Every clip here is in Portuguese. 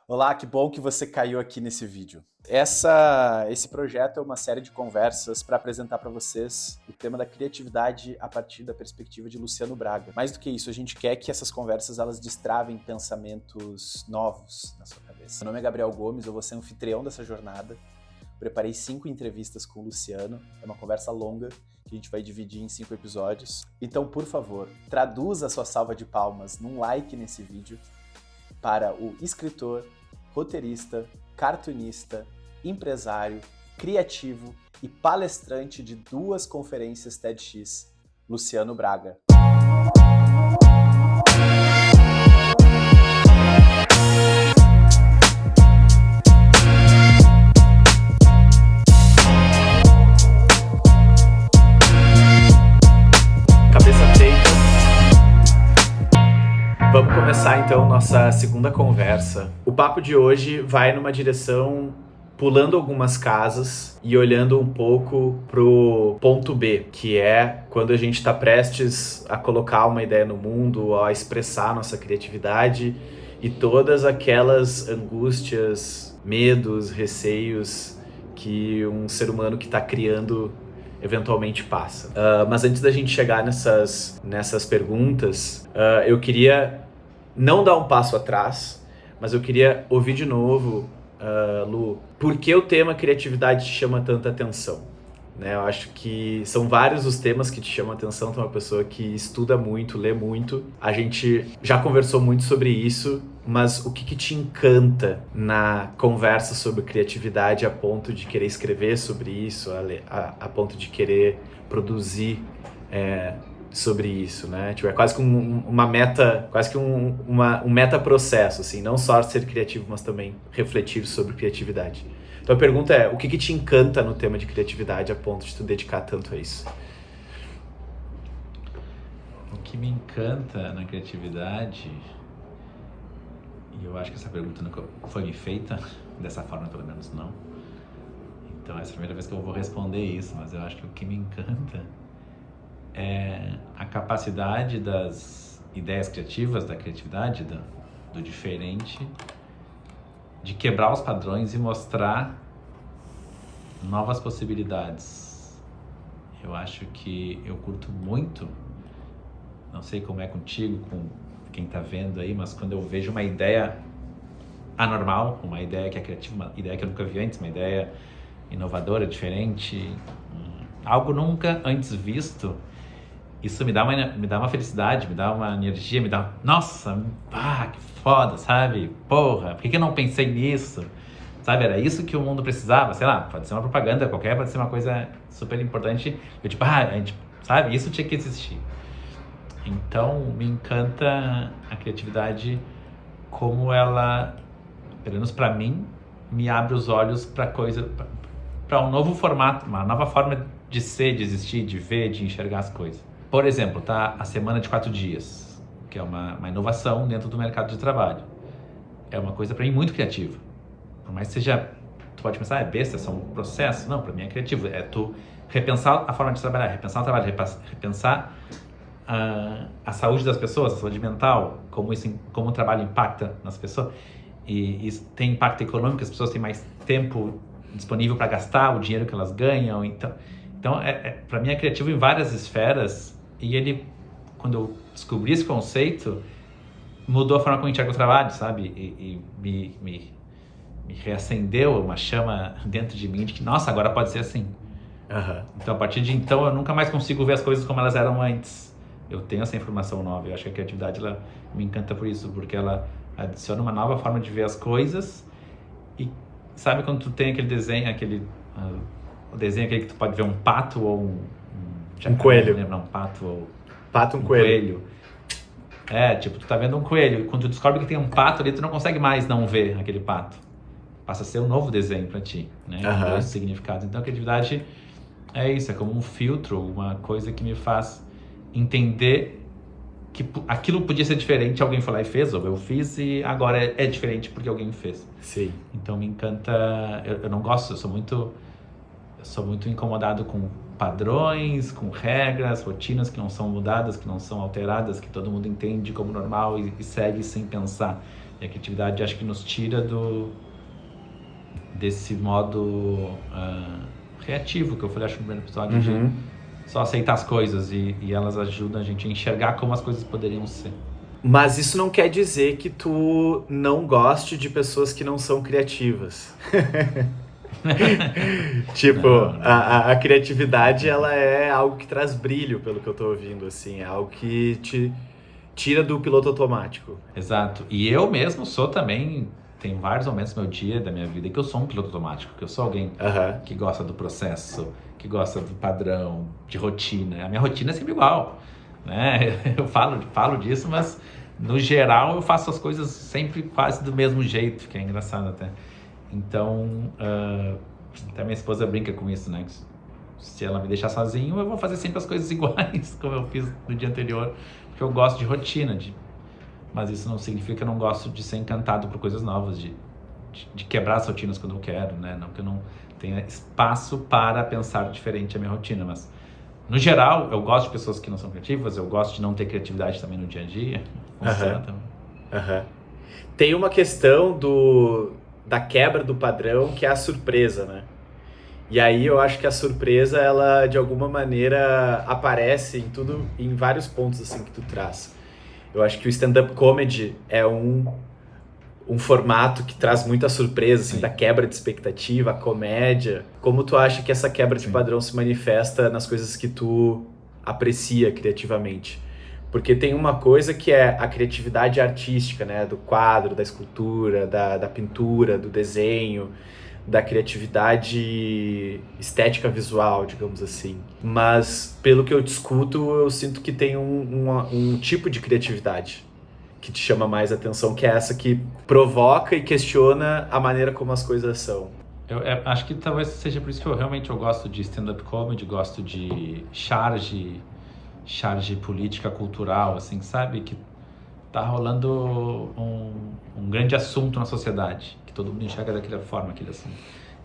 Olá, que bom que você caiu aqui nesse vídeo. Esse projeto é uma série de conversas para apresentar para vocês o tema da criatividade a partir da perspectiva de Luciano Braga. Mais do que isso, a gente quer que essas conversas elas destravem pensamentos novos na sua cabeça. Meu nome é Gabriel Gomes, eu vou ser anfitrião dessa jornada. Preparei 5 entrevistas com o Luciano, é uma conversa longa que a gente vai dividir em 5 episódios. Então, por favor, traduza a sua salva de palmas num like nesse vídeo para o escritor, roteirista, cartunista, empresário, criativo e palestrante de 2 conferências TEDx, Luciano Braga. Cabeça feita. Vamos começar então nossa segunda conversa. O papo de hoje vai numa direção pulando algumas casas e olhando um pouco pro ponto B, que é quando a gente está prestes a colocar uma ideia no mundo, a expressar nossa criatividade e todas aquelas angústias, medos, receios que um ser humano que está criando eventualmente passa. Mas antes da gente chegar nessas perguntas, eu queria não dar um passo atrás, mas eu queria ouvir de novo, Lu, por que o tema criatividade te chama tanta atenção? Né? Eu acho que são vários os temas que te chamam a atenção, tu é uma pessoa que estuda muito, lê muito, a gente já conversou muito sobre isso, mas o que te encanta na conversa sobre criatividade a ponto de querer escrever sobre isso, a ponto de querer produzir sobre isso, né? Tipo, é quase que uma meta, quase que um meta-processo, assim, não só ser criativo, mas também refletir sobre criatividade. Então a pergunta é, o que te encanta no tema de criatividade a ponto de tu dedicar tanto a isso? O que me encanta na criatividade, e eu acho que essa pergunta nunca foi me feita, dessa forma pelo menos não, então essa é a primeira vez que eu vou responder isso, mas eu acho que o que me encanta é a capacidade das ideias criativas, da criatividade, do diferente, de quebrar os padrões e mostrar novas possibilidades. Eu acho que eu curto muito, não sei como é contigo, com quem tá vendo aí, mas quando eu vejo uma ideia anormal, uma ideia que é criativa, uma ideia que eu nunca vi antes, uma ideia inovadora, diferente, algo nunca antes visto, isso me dá uma felicidade, me dá uma energia, me dá... Nossa, que foda, sabe? Porra, por que eu não pensei nisso? Sabe, era isso que o mundo precisava, sei lá, pode ser uma propaganda qualquer, pode ser uma coisa super importante. Eu tipo, a gente, sabe, isso tinha que existir. Então, me encanta a criatividade, como ela, pelo menos pra mim, me abre os olhos pra um novo formato, uma nova forma de ser, de existir, de ver, de enxergar as coisas. Por exemplo, tá a semana de 4 dias, que é uma inovação dentro do mercado de trabalho. É uma coisa para mim muito criativa. Por mais que seja, tu pode pensar, é besta, é só um processo. Não, para mim é criativo. É tu repensar a forma de trabalhar, repensar o trabalho, repensar a saúde das pessoas, a saúde mental, como o trabalho impacta nas pessoas. E isso tem impacto econômico, as pessoas têm mais tempo disponível para gastar o dinheiro que elas ganham. Então para mim é criativo em várias esferas. E ele, quando eu descobri esse conceito, mudou a forma como eu enxergo o trabalho, sabe? E me reacendeu uma chama dentro de mim de que, nossa, agora pode ser assim. Uhum. Então, a partir de então, eu nunca mais consigo ver as coisas como elas eram antes. Eu tenho essa informação nova. Eu acho que a criatividade, ela me encanta por isso, porque ela adiciona uma nova forma de ver as coisas. E sabe quando tu tem aquele desenho, o desenho aquele que tu pode ver um pato ou um coelho. Não, um pato ou... Pato, um coelho. Tipo, tu tá vendo um coelho. Quando tu descobre que tem um pato ali, tu não consegue mais não ver aquele pato. Passa a ser um novo desenho pra ti, né? Com 2 significados. Então, a criatividade é isso. É como um filtro, uma coisa que me faz entender que aquilo podia ser diferente, alguém foi lá e fez, ou eu fiz, e agora é diferente porque alguém fez. Sim. Então, me encanta... Eu não gosto, eu sou muito incomodado com padrões, com regras, rotinas que não são mudadas, que não são alteradas, que todo mundo entende como normal e segue sem pensar. E a criatividade acho que nos tira desse modo reativo, que eu falei acho no primeiro episódio, de só aceitar as coisas e elas ajudam a gente a enxergar como as coisas poderiam ser. Mas isso não quer dizer que tu não goste de pessoas que não são criativas. Tipo, Não. a criatividade, ela é algo que traz brilho, pelo que eu tô ouvindo, assim. É algo que te tira do piloto automático. Exato. E eu mesmo sou também, tem vários momentos do meu dia, da minha vida, que eu sou um piloto automático, que eu sou alguém que gosta do processo, que gosta do padrão, de rotina. A minha rotina é sempre igual, né? Eu falo disso, mas no geral eu faço as coisas sempre quase do mesmo jeito, que é engraçado até. Então, até minha esposa brinca com isso, né? Se ela me deixar sozinho, eu vou fazer sempre as coisas iguais, como eu fiz no dia anterior, porque eu gosto de rotina, mas isso não significa que eu não gosto de ser encantado por coisas novas, de quebrar as rotinas quando eu quero, né? Não que eu não tenha espaço para pensar diferente a minha rotina, mas no geral eu gosto de pessoas que não são criativas, eu gosto de não ter criatividade também no dia a dia. Funciona também. Tem uma questão da quebra do padrão, que é a surpresa, né? E aí eu acho que a surpresa, ela de alguma maneira aparece em vários pontos assim que tu traz. Eu acho que o stand-up comedy é um formato que traz muita surpresa, assim, da quebra de expectativa, a comédia. Como tu acha que essa quebra de padrão se manifesta nas coisas que tu aprecia criativamente? Porque tem uma coisa que é a criatividade artística, né? Do quadro, da escultura, da pintura, do desenho, da criatividade estética visual, digamos assim. Mas, pelo que eu discuto, eu sinto que tem um tipo de criatividade que te chama mais atenção, que é essa que provoca e questiona a maneira como as coisas são. Eu acho que talvez seja por isso que eu gosto de stand-up comedy, gosto de charge política cultural, assim, sabe? Que tá rolando um grande assunto na sociedade, que todo mundo enxerga daquela forma, aquele assunto.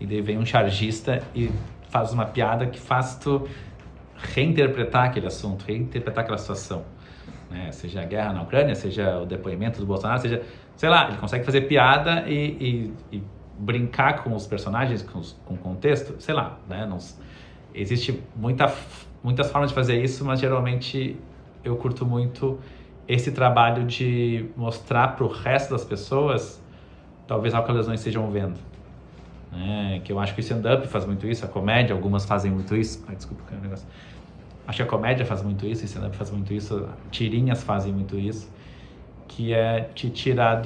E daí vem um chargista e faz uma piada que faz tu reinterpretar aquele assunto, reinterpretar aquela situação. Né? Seja a guerra na Ucrânia, seja o depoimento do Bolsonaro, seja... Sei lá, ele consegue fazer piada e brincar com os personagens, com o contexto, sei lá, né? Existe muitas formas de fazer isso, mas geralmente eu curto muito esse trabalho de mostrar para o resto das pessoas talvez algo que elas não estejam vendo. Que eu acho que o stand-up faz muito isso, a comédia, algumas fazem muito isso. Ai, desculpa, que é um negócio. Acho que a comédia faz muito isso, o stand-up faz muito isso, tirinhas fazem muito isso, que é te tirar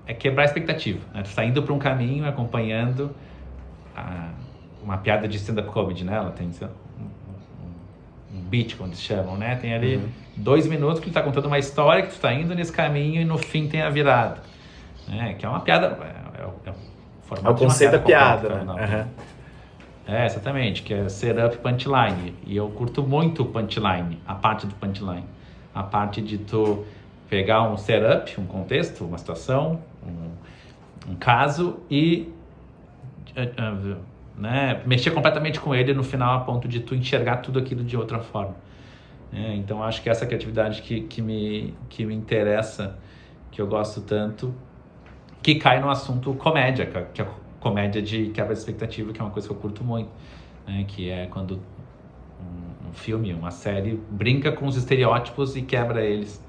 é quebrar a expectativa, né? Tu tá indo para um caminho acompanhando uma piada de stand-up comedy, né? Ela tem um beat, como eles chamam, né? Tem ali 2 minutos que tu tá contando uma história, que tu tá indo nesse caminho e no fim tem a virada, né? Que é uma piada, É o conceito da piada, né? Exatamente, que é setup punchline. E eu curto muito o punchline, a parte do punchline. A parte de tu pegar um setup, um contexto, uma situação, um caso e mexer completamente com ele no final a ponto de tu enxergar tudo aquilo de outra forma. Então acho que essa criatividade que me interessa, que eu gosto tanto, que cai no assunto comédia, que é comédia de quebra de expectativa, que é uma coisa que eu curto muito, né? Que é quando um filme, uma série brinca com os estereótipos e quebra eles.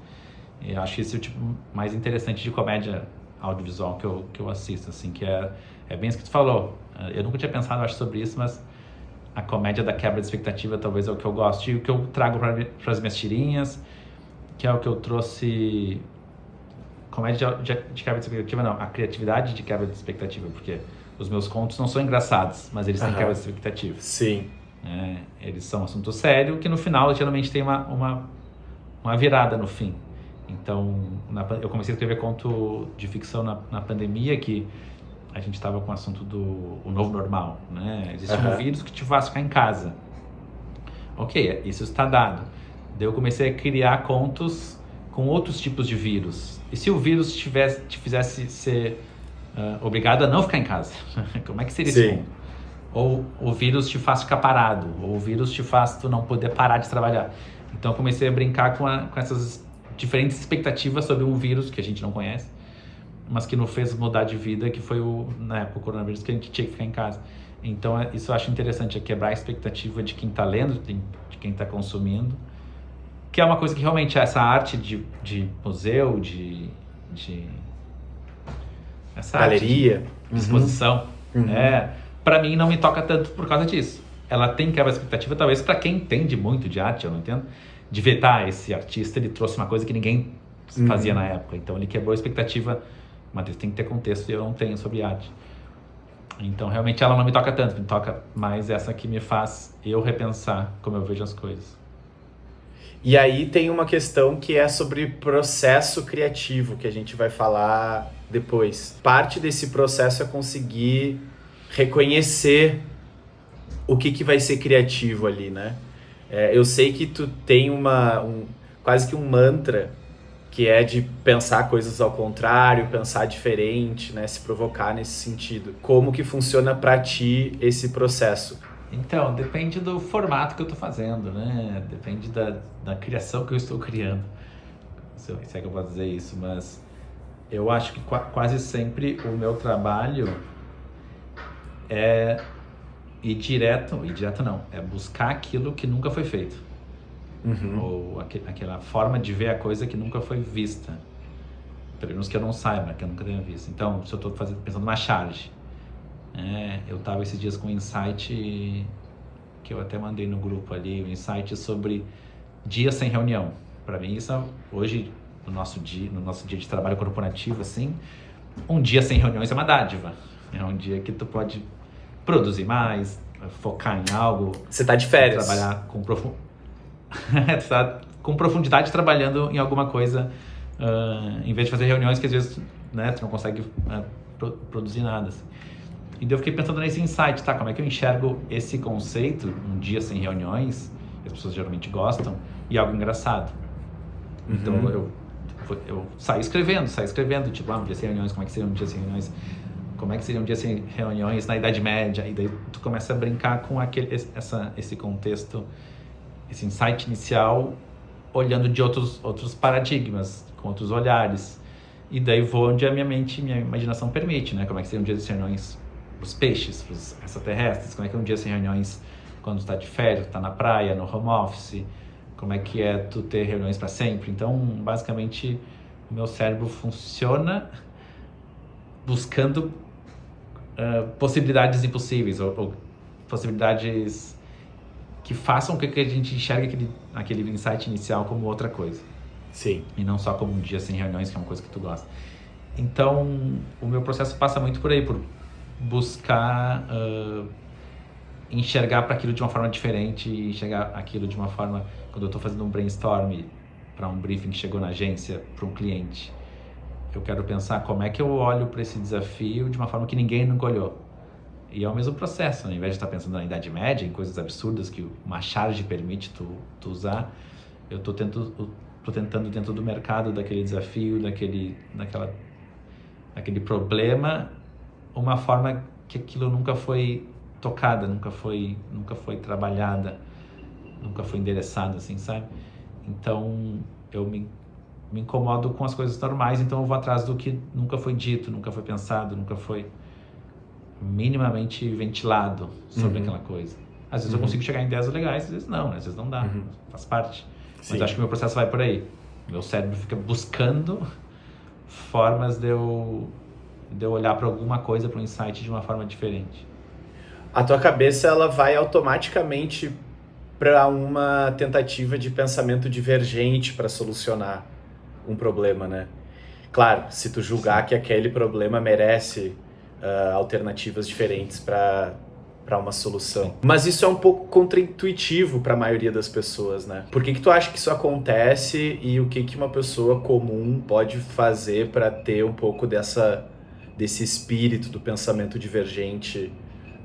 E acho que esse é o tipo mais interessante de comédia audiovisual que eu assisto, assim, que é bem isso que tu falou. Eu nunca tinha pensado, acho, sobre isso, mas a comédia da quebra de expectativa talvez é o que eu gosto e o que eu trago para as minhas tirinhas, que é o que eu trouxe. Comédia de quebra de expectativa, não, a criatividade de quebra de expectativa, porque os meus contos não são engraçados, mas eles têm quebra de expectativa. Sim. Eles são um assunto sério que no final geralmente tem uma virada no fim. Então, eu comecei a escrever conto de ficção na pandemia, que a gente estava com o assunto do novo normal, né? Existe um vírus que te faz ficar em casa. Ok, isso está dado. Daí eu comecei a criar contos com outros tipos de vírus. E se o vírus te fizesse ser obrigado a não ficar em casa? Como é que seria esse mundo? Ou o vírus te faz ficar parado, ou o vírus te faz tu não poder parar de trabalhar. Então eu comecei a brincar com essas diferentes expectativas sobre um vírus que a gente não conhece, mas que nos fez mudar de vida, que foi na época o coronavírus, que a gente tinha que ficar em casa. Então, isso eu acho interessante, é quebrar a expectativa de quem está lendo, de quem está consumindo, que é uma coisa que realmente essa arte de museu, essa galeria, arte de exposição, para mim não me toca tanto por causa disso. Ela tem quebra a expectativa, talvez para quem entende muito de arte, eu não entendo, de ver, esse artista, ele trouxe uma coisa que ninguém fazia na época, então ele quebrou a expectativa, mas tem que ter contexto e eu não tenho sobre arte. Então, realmente, ela não me toca tanto, me toca mais essa que me faz eu repensar como eu vejo as coisas. E aí tem uma questão que é sobre processo criativo, que a gente vai falar depois. Parte desse processo é conseguir reconhecer o que vai ser criativo ali, né? Eu sei que tu tem quase que um mantra, que é de pensar coisas ao contrário, pensar diferente, né? Se provocar nesse sentido. Como que funciona para ti esse processo? Então, depende do formato que eu estou fazendo, né? Depende da criação que eu estou criando. Se é que eu posso dizer isso, mas eu acho que quase sempre o meu trabalho é ir direto não, é buscar aquilo que nunca foi feito. Ou aquela forma de ver a coisa que nunca foi vista. Pelo menos que eu não saiba, que eu nunca tenha visto. Então, se eu estou pensando numa charge, eu estava esses dias com um insight que eu até mandei no grupo ali, um insight sobre dias sem reunião. Para mim, isso hoje, no nosso dia de trabalho corporativo, assim, um dia sem reuniões é uma dádiva. É um dia que tu pode produzir mais, focar em algo. Você tá de férias. Trabalhar tu tá com profundidade trabalhando em alguma coisa, em vez de fazer reuniões que às vezes, né, tu não consegue produzir nada. Assim. E daí eu fiquei pensando nesse insight, como é que eu enxergo esse conceito, um dia sem reuniões, que as pessoas geralmente gostam, e algo engraçado. Então eu saí escrevendo, tipo, um dia sem reuniões, como é que seria um dia sem reuniões? Como é que seria um dia sem reuniões na Idade Média? E daí tu começa a brincar com esse contexto, esse insight inicial, olhando de outros paradigmas, com outros olhares. E daí vou onde a minha imaginação permite, né? Como é que seria um dia sem reuniões para os peixes, para os extraterrestres? Como é que é um dia sem reuniões quando tu tá de férias, tu tá na praia, no home office? Como é que é tu ter reuniões para sempre? Então, basicamente, o meu cérebro funciona buscando possibilidades impossíveis, ou possibilidades que façam com que a gente enxergue aquele insight inicial como outra coisa. Sim. E não só como um dia sem reuniões, que é uma coisa que tu gosta. Então, o meu processo passa muito por aí, por buscar enxergar para aquilo de uma forma diferente, enxergar aquilo de uma forma... Quando eu estou fazendo um brainstorm para um briefing que chegou na agência, para um cliente, eu quero pensar como é que eu olho para esse desafio de uma forma que ninguém nunca olhou. E é o mesmo processo, né? Ao invés de estar pensando na Idade Média, em coisas absurdas que uma charge permite tu usar, eu estou tentando dentro do mercado, daquele desafio, daquele problema, uma forma que aquilo nunca foi tocada, nunca foi trabalhada, nunca foi endereçada, assim, sabe? Então, eu me incomodo com as coisas normais, então eu vou atrás do que nunca foi dito, nunca foi pensado, nunca foi minimamente ventilado sobre aquela coisa. Às vezes eu consigo chegar em ideias legais, às vezes não, né? Às vezes não dá, faz parte. Mas acho que o meu processo vai por aí. Meu cérebro fica buscando formas de eu olhar para alguma coisa, para um insight de uma forma diferente. A tua cabeça, ela vai automaticamente para uma tentativa de pensamento divergente para solucionar um problema, né? Claro, se tu julgar que aquele problema merece alternativas diferentes para uma solução. Sim. Mas isso é um pouco contraintuitivo para a maioria das pessoas, né? Por que tu acha que isso acontece e o que uma pessoa comum pode fazer para ter um pouco desse espírito do pensamento divergente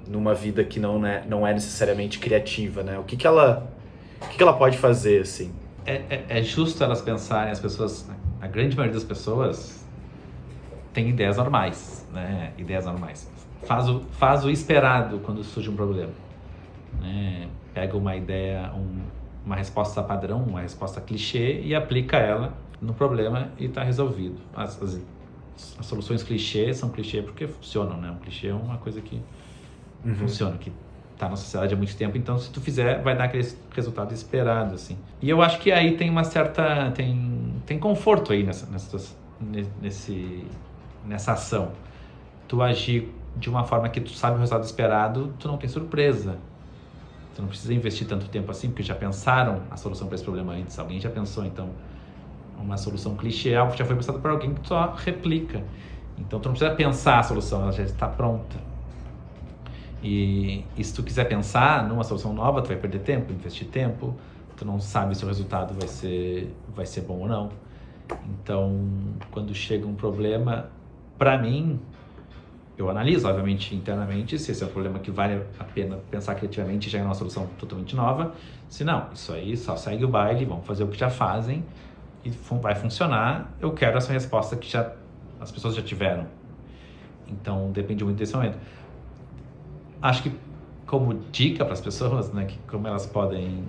numa vida que não é necessariamente criativa, né? O que ela pode fazer, assim? É justo elas pensarem, as pessoas, a grande maioria das pessoas tem ideias normais, né? Ideias normais. Faz o esperado quando surge um problema. Né? Pega uma ideia, uma resposta padrão, uma resposta clichê e aplica ela no problema e está resolvido. As soluções clichê são clichê porque funcionam, né? Um clichê é uma coisa que funciona, que tá na sociedade há muito tempo, então se tu fizer, vai dar aquele resultado esperado, assim. E eu acho que aí tem uma certa... tem conforto aí nessa ação. Tu agir de uma forma que tu sabe o resultado esperado, tu não tem surpresa. Tu não precisa investir tanto tempo assim, porque já pensaram a solução para esse problema antes. Alguém já pensou, então... uma solução clichê é algo que já foi pensado por alguém que tu só replica. Então, tu não precisa pensar a solução, ela já está pronta. E se tu quiser pensar numa solução nova, tu vai perder tempo, investir tempo, tu não sabe se o resultado vai ser bom ou não. Então, quando chega um problema, para mim, eu analiso, obviamente, internamente, se esse é um problema que vale a pena pensar criativamente e já é uma solução totalmente nova. Se não, isso aí só segue o baile, vamos fazer o que já fazem e vai funcionar. Eu quero essa resposta que as pessoas já tiveram. Então, depende muito desse momento. Acho que como dica para as pessoas, né, que como elas podem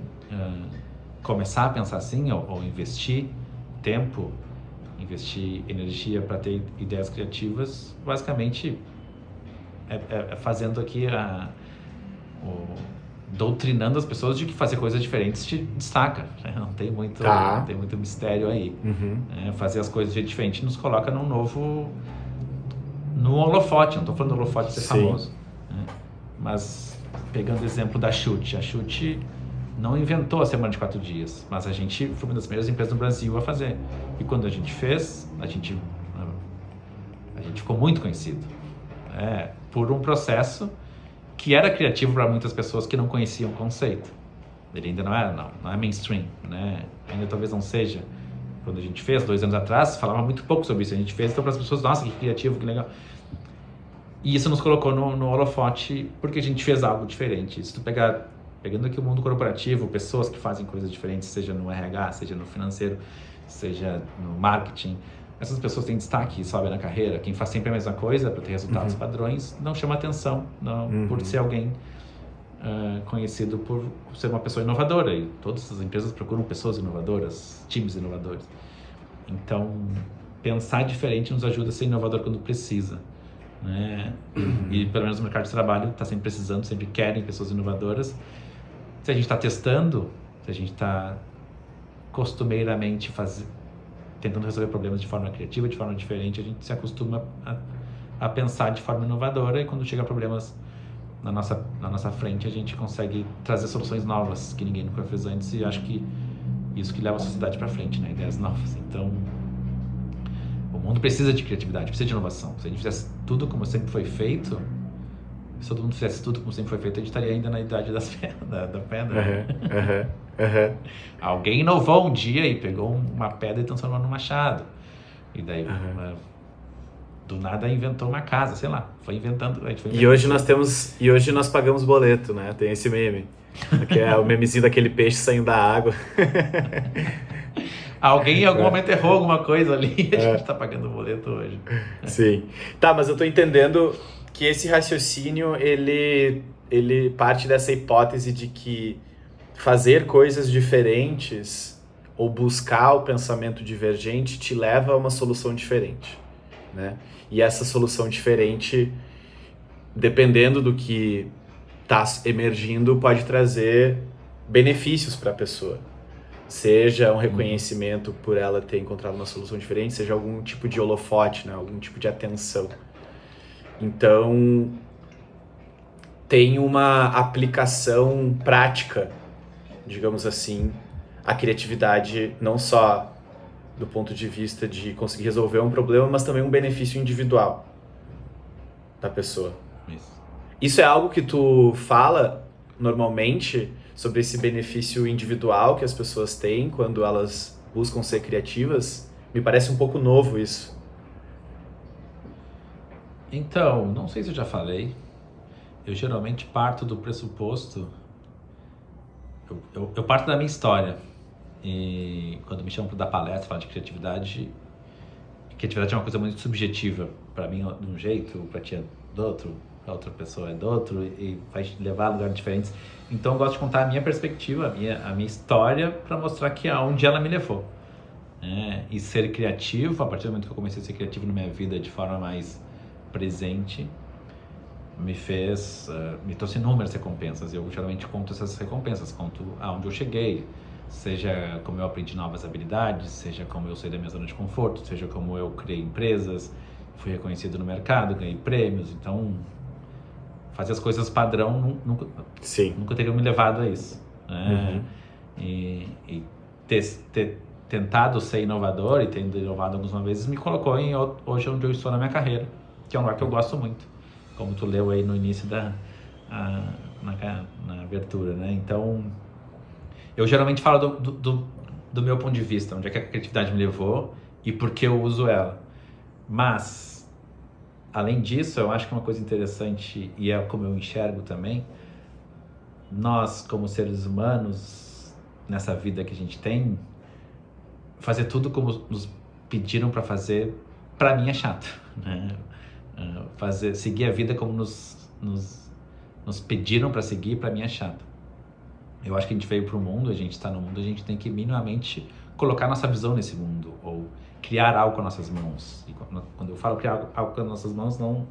começar a pensar assim, ou investir tempo, investir energia para ter ideias criativas, basicamente é fazendo aqui doutrinando as pessoas de que fazer coisas diferentes te destaca, né? Não tem muito mistério aí. Fazer as coisas de jeito diferente nos coloca no holofote. Não estou falando do holofote ser famoso, né? Mas pegando o exemplo da Chute, a Chute não inventou a semana de 4 dias, mas a gente foi uma das primeiras empresas no Brasil a fazer. E quando a gente fez, a gente ficou muito conhecido, por um processo que era criativo para muitas pessoas que não conheciam o conceito. Ele ainda não é mainstream, né? Ainda talvez não seja. Quando a gente fez, 2 anos atrás, falava muito pouco sobre isso. A gente fez, então para as pessoas, nossa, que criativo, que legal. E isso nos colocou no holofote porque a gente fez algo diferente. Se tu pegando aqui o mundo corporativo, pessoas que fazem coisas diferentes, seja no RH, seja no financeiro, seja no marketing, essas pessoas têm destaque, sobem na carreira. Quem faz sempre a mesma coisa para ter resultados padrões não chama atenção, por ser alguém conhecido por ser uma pessoa inovadora. E todas as empresas procuram pessoas inovadoras, times inovadores. Então, pensar diferente nos ajuda a ser inovador quando precisa, né? E pelo menos no mercado de trabalho está sempre precisando, sempre querem pessoas inovadoras. Se a gente está testando, se a gente está costumeiramente tentando resolver problemas de forma criativa, de forma diferente, a gente se acostuma a pensar de forma inovadora, e quando chega problemas na nossa frente, a gente consegue trazer soluções novas que ninguém nunca fez antes, e acho que isso que leva a sociedade para frente, né? Ideias novas. Então, o mundo precisa de criatividade, precisa de inovação. Se a gente fizesse tudo como sempre foi feito, se todo mundo fizesse tudo como sempre foi feito, a gente estaria ainda na idade da pedra. Alguém inovou um dia e pegou uma pedra e transformou num machado. E daí, do nada, inventou uma casa, sei lá. Foi inventando. E hoje nós pagamos boleto, né? Tem esse meme. Que é o memezinho daquele peixe saindo da água. Alguém em algum momento errou alguma coisa ali e a gente tá pagando o boleto hoje. Sim. Tá, mas eu tô entendendo que esse raciocínio, ele parte dessa hipótese de que fazer coisas diferentes ou buscar o pensamento divergente te leva a uma solução diferente, né? E essa solução diferente, dependendo do que está emergindo, pode trazer benefícios para a pessoa. Seja um reconhecimento por ela ter encontrado uma solução diferente, seja algum tipo de holofote, né? Algum tipo de atenção. Então, tem uma aplicação prática, digamos assim, a criatividade, não só do ponto de vista de conseguir resolver um problema, mas também um benefício individual da pessoa. Isso é algo que tu fala normalmente sobre esse benefício individual que as pessoas têm quando elas buscam ser criativas? Me parece um pouco novo isso. Então, não sei se eu já falei, eu geralmente parto do pressuposto, eu parto da minha história, e quando me chamam para dar palestra, falar de criatividade é uma coisa muito subjetiva, para mim é de um jeito, para ti é do outro, para outra pessoa é do outro, e vai te levar a lugares diferentes. Então eu gosto de contar a minha perspectiva, a minha história, para mostrar que aonde ela me levou. né? E ser criativo, a partir do momento que eu comecei a ser criativo na minha vida de forma mais presente, me trouxe inúmeras recompensas. Eu geralmente conto essas recompensas, conto aonde eu cheguei, seja como eu aprendi novas habilidades, seja como eu saí da minha zona de conforto, seja como eu criei empresas, fui reconhecido no mercado, ganhei prêmios. Então, fazer as coisas padrão nunca teriam me levado a isso, né? E ter tentado ser inovador e tendo inovado algumas vezes me colocou hoje onde eu estou na minha carreira, que é um lugar que eu gosto muito, como tu leu aí no início na abertura, né? Então, eu geralmente falo do meu ponto de vista, onde é que a criatividade me levou e por que eu uso ela. Mas, além disso, eu acho que uma coisa interessante, e é como eu enxergo também, nós, como seres humanos, nessa vida que a gente tem, fazer tudo como nos pediram para fazer, para mim é chato, né? Seguir a vida como nos pediram para seguir, para mim é chato. Eu acho que a gente veio para o mundo, a gente está no mundo, a gente tem que minimamente colocar nossa visão nesse mundo, ou criar algo com nossas mãos. E quando eu falo criar algo com nossas mãos, não no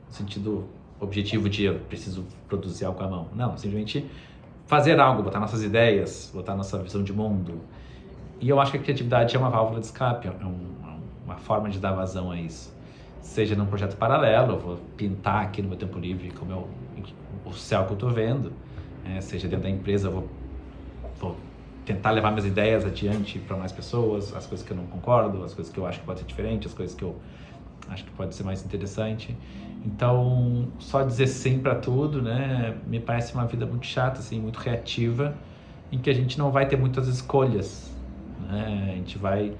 sentido objetivo de eu preciso produzir algo com a mão. Não, simplesmente fazer algo, botar nossas ideias, botar nossa visão de mundo. E eu acho que a criatividade é uma válvula de escape, uma forma de dar vazão a isso. Seja num projeto paralelo, eu vou pintar aqui no meu tempo livre como o céu que eu estou vendo. Seja dentro da empresa, eu vou tentar levar minhas ideias adiante para mais pessoas, as coisas que eu não concordo, as coisas que eu acho que pode ser diferente, as coisas que eu acho que pode ser mais interessante. Então, só dizer sim para tudo, né, me parece uma vida muito chata, assim, muito reativa, em que a gente não vai ter muitas escolhas, né? A gente vai...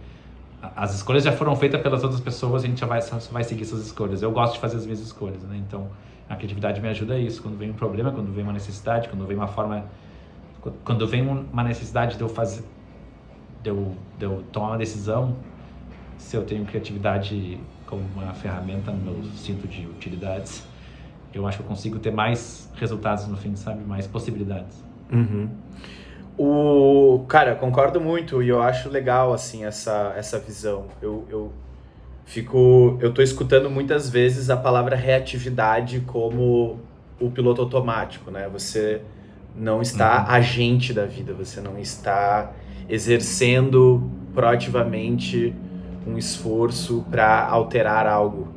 As escolhas já foram feitas pelas outras pessoas, a gente só vai seguir essas escolhas. Eu gosto de fazer as minhas escolhas, né? Então, a criatividade me ajuda a isso. Quando vem um problema, quando vem uma necessidade, quando vem uma necessidade de eu tomar uma decisão, se eu tenho criatividade como uma ferramenta no meu cinto de utilidades, eu acho que eu consigo ter mais resultados no fim, sabe? Mais possibilidades. Cara, concordo muito e eu acho legal, assim, essa visão. Eu tô escutando muitas vezes a palavra reatividade como o piloto automático, né? Você não está agente da vida, você não está exercendo proativamente um esforço para alterar algo.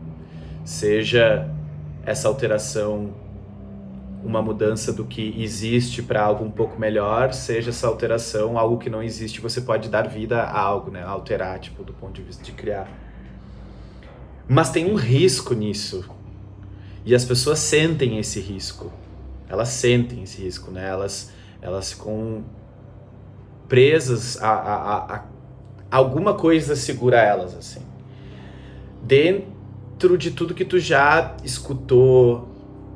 Seja essa alteração uma mudança do que existe para algo um pouco melhor, seja essa alteração algo que não existe, você pode dar vida a algo, né? Alterar, tipo, do ponto de vista de criar. Mas tem um risco nisso. E as pessoas sentem esse risco. Elas sentem esse risco, né? Elas ficam presas a alguma coisa segura elas, assim. Dentro de tudo que tu já escutou,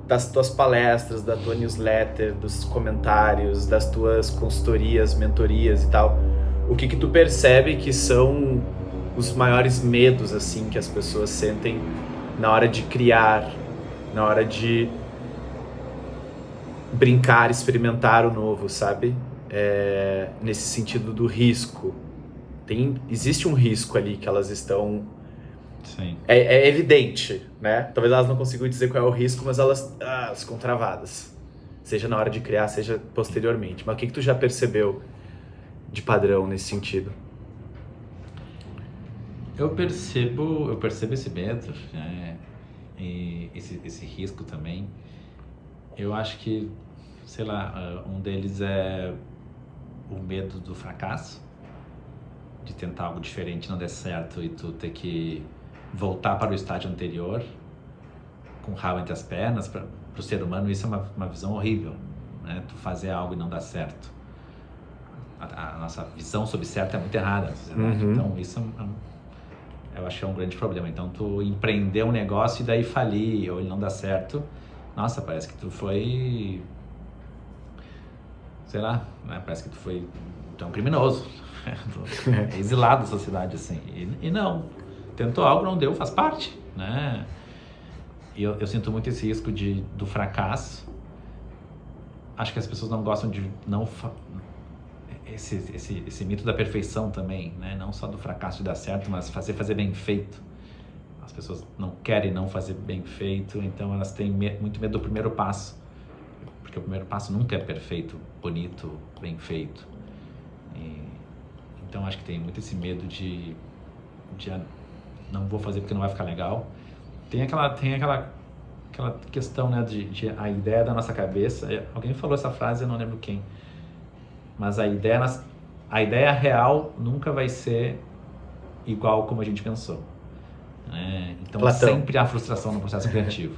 das tuas palestras, da tua newsletter, dos comentários, das tuas consultorias, mentorias e tal, o que tu percebe que são os maiores medos, assim, que as pessoas sentem na hora de criar, na hora de brincar, experimentar o novo, sabe? Nesse sentido do risco. Existe um risco ali que elas estão... Sim. É evidente, né? Talvez elas não consigam dizer qual é o risco, mas elas ficam travadas. Seja na hora de criar, seja posteriormente. Mas o que tu já percebeu de padrão nesse sentido? Eu percebo esse medo, né? E esse risco também. Eu acho que, sei lá, um deles é o medo do fracasso, de tentar algo diferente e não der certo e tu ter que voltar para o estágio anterior com o rabo entre as pernas. Para o ser humano isso é uma visão horrível, né? Tu fazer algo e não dar certo. A nossa visão sobre certo é muito errada, então isso eu acho que é um grande problema. Então tu empreender um negócio e daí falir ou ele não dar certo, nossa, parece que tu foi, sei lá, né? Parece que tu é um criminoso, é exilado da sociedade, assim. E não, tentou algo, não deu, faz parte, né? E eu sinto muito esse risco do fracasso. Acho que as pessoas não gostam de esse mito da perfeição também, né? Não só do fracasso de dar certo, mas fazer bem feito. As pessoas não querem não fazer bem feito, então elas têm muito medo do primeiro passo, porque o primeiro passo nunca é perfeito, bonito, bem feito. Então acho que tem muito esse medo de não vou fazer porque não vai ficar legal. Tem aquela questão, né, de a ideia da nossa cabeça. Alguém falou essa frase, eu não lembro quem, mas a ideia real nunca vai ser igual como a gente pensou, né? Então Platão. sempre há frustração no processo criativo.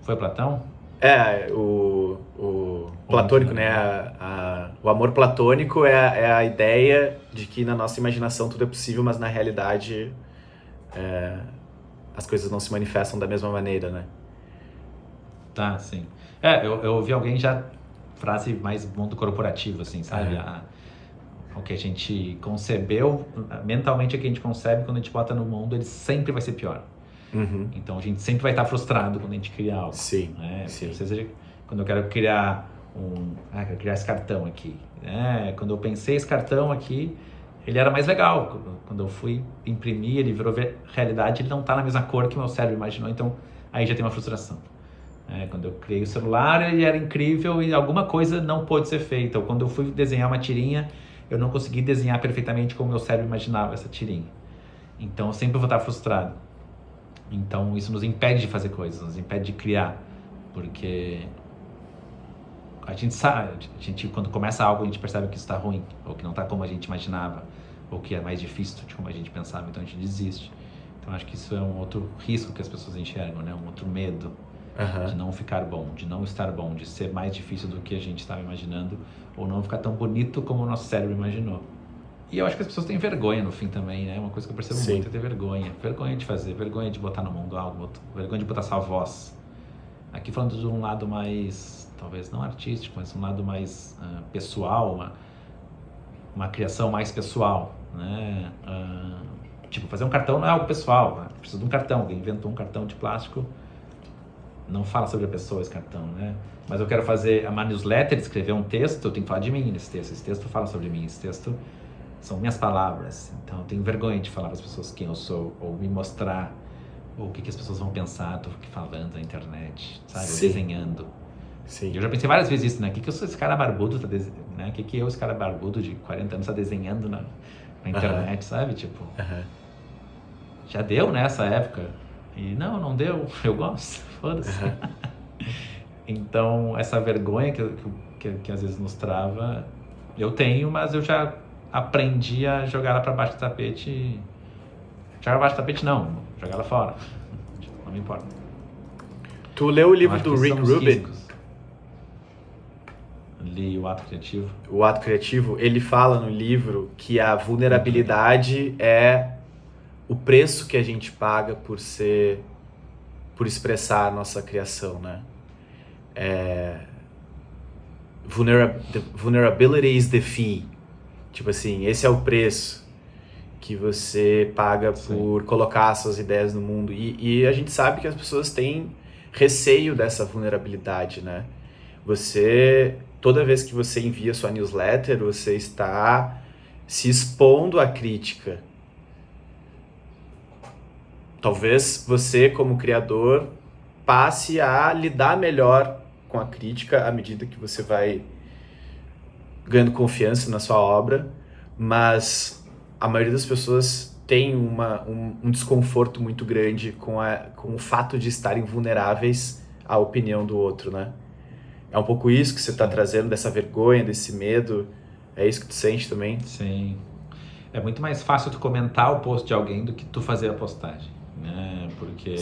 Foi Platão? O platônico, né? O amor platônico é a ideia de que na nossa imaginação tudo é possível, mas na realidade as coisas não se manifestam da mesma maneira, né? Tá, sim. Eu ouvi alguém já, frase mais mundo corporativo, assim, sabe? O que a gente concebeu, mentalmente o que a gente concebe, quando a gente bota no mundo, ele sempre vai ser pior. Uhum. Então a gente sempre vai estar frustrado quando a gente cria algo. Sim, né? sim. Quando eu quero criar quero criar esse cartão aqui. Né? Quando eu pensei esse cartão aqui, ele era mais legal. Quando eu fui imprimir, ele virou realidade, ele não está na mesma cor que o meu cérebro imaginou, então aí já tem uma frustração. Quando eu criei o celular, ele era incrível e alguma coisa não pôde ser feita. Ou quando eu fui desenhar uma tirinha, eu não consegui desenhar perfeitamente como o meu cérebro imaginava essa tirinha. Então eu sempre vou estar frustrado. Então isso nos impede de fazer coisas, nos impede de criar, porque a gente sabe, quando começa algo a gente percebe que isso está ruim, ou que não está como a gente imaginava, ou que é mais difícil de como a gente pensava, então a gente desiste. Então acho que isso é um outro risco que as pessoas enxergam, né? Um outro medo de não ficar bom, de não estar bom, de ser mais difícil do que a gente estava imaginando, ou não ficar tão bonito como o nosso cérebro imaginou. E eu acho que as pessoas têm vergonha no fim também, né? Uma coisa que eu percebo muito é ter vergonha. Vergonha de fazer, vergonha de botar no mundo algo, vergonha de botar sua voz. Aqui falando de um lado mais, talvez não artístico, mas um lado mais pessoal, uma criação mais pessoal, né? Tipo, fazer um cartão não é algo pessoal, né? Precisa de um cartão, alguém inventou um cartão de plástico, não fala sobre a pessoa esse cartão, né? Mas eu quero fazer uma newsletter, escrever um texto, eu tenho que falar de mim nesse texto. Esse texto fala sobre mim, esse texto são minhas palavras, então eu tenho vergonha de falar para as pessoas quem eu sou, ou me mostrar o que as pessoas vão pensar, tô aqui falando na internet, sabe, ou desenhando. Sim. Eu já pensei várias vezes isso, né, o que eu sou esse cara barbudo, né, o que eu, esse cara barbudo de 40 anos, tá desenhando na internet, sabe, tipo, já deu nessa época, e não deu, eu gosto, foda-se. Então, essa vergonha que às vezes nos trava, eu tenho, mas eu já aprendi a jogar ela para baixo do tapete. Jogar abaixo do tapete não, jogar ela fora. Não me importa. Tu leu o livro do Rick Rubin? Li O Ato Criativo. O Ato Criativo, ele fala no livro que a vulnerabilidade é o preço que a gente paga por expressar a nossa criação, né? Vulnerability is the fee. Tipo assim, esse é o preço que você paga por colocar suas ideias no mundo. E a gente sabe que as pessoas têm receio dessa vulnerabilidade, né? Toda vez que você envia sua newsletter, você está se expondo à crítica. Talvez você, como criador, passe a lidar melhor com a crítica à medida que você vai ganhando confiança na sua obra, mas a maioria das pessoas tem um desconforto muito grande com o fato de estarem vulneráveis à opinião do outro, né? É um pouco isso que você está trazendo, dessa vergonha, desse medo, é isso que tu sente também? Sim. É muito mais fácil tu comentar o post de alguém do que tu fazer a postagem, né? Porque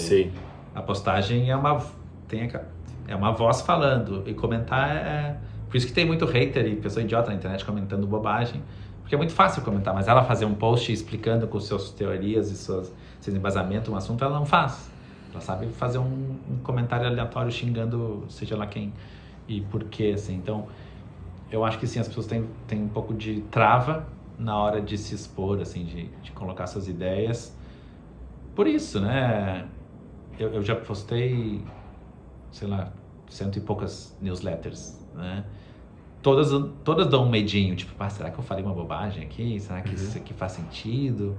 a postagem é uma voz falando, e comentar por isso que tem muito hater e pessoa idiota na internet comentando bobagem, porque é muito fácil comentar, mas ela fazer um post explicando com suas teorias e seus embasamentos um assunto, ela não faz. Ela sabe fazer um comentário aleatório xingando seja lá quem e por quê, assim. Então, eu acho que sim, as pessoas têm um pouco de trava na hora de se expor, assim, de colocar suas ideias. Por isso, né? Eu já postei, sei lá, 100 e poucas newsletters, né? todas dão um medinho, tipo, será que eu falei uma bobagem aqui? Será que isso aqui faz sentido?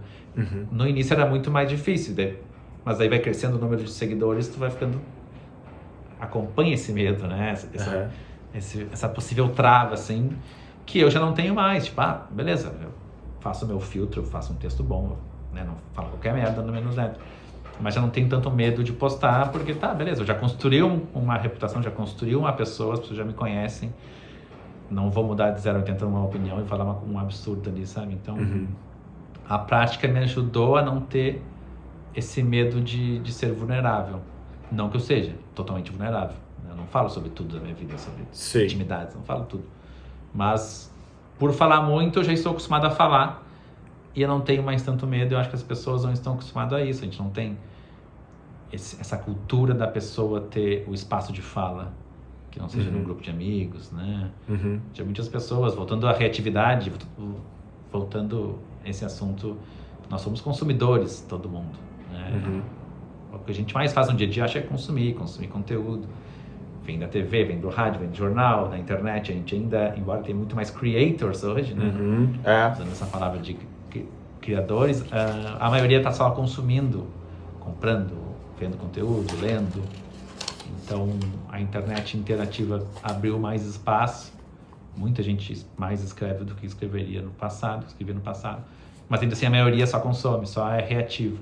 No início era muito mais difícil, mas aí vai crescendo o número de seguidores, tu vai ficando... acompanha esse medo, né? Essa possível trava, assim, que eu já não tenho mais. Tipo, beleza, eu faço o meu filtro, faço um texto bom, né? Não falo qualquer merda no menos nada. Mas já não tenho tanto medo de postar, porque beleza, eu já construí uma reputação, já construí uma pessoa, as pessoas já me conhecem. Não vou mudar de 0 a 80 uma opinião e falar um absurdo ali, sabe? Então, a prática me ajudou a não ter esse medo de ser vulnerável. Não que eu seja totalmente vulnerável. Eu não falo sobre tudo da minha vida, sobre intimidades, não falo tudo. Mas, por falar muito, eu já estou acostumado a falar e eu não tenho mais tanto medo. Eu acho que as pessoas não estão acostumadas a isso. A gente não tem essa cultura da pessoa ter o espaço de fala, que não seja num grupo de amigos, né? Tinha muitas pessoas, voltando à reatividade, voltando a esse assunto, nós somos consumidores, todo mundo, né? O que a gente mais faz no dia a dia, acho, é consumir conteúdo. Vem da TV, vem do rádio, vem do jornal, da internet. A gente ainda, embora tenha muito mais creators hoje, né? Usando essa palavra de criadores, a maioria está só consumindo, comprando, vendo conteúdo, lendo. Então, a internet interativa abriu mais espaço. Muita gente mais escreve do que escrevia no passado. Mas ainda assim, a maioria só consome, só é reativo.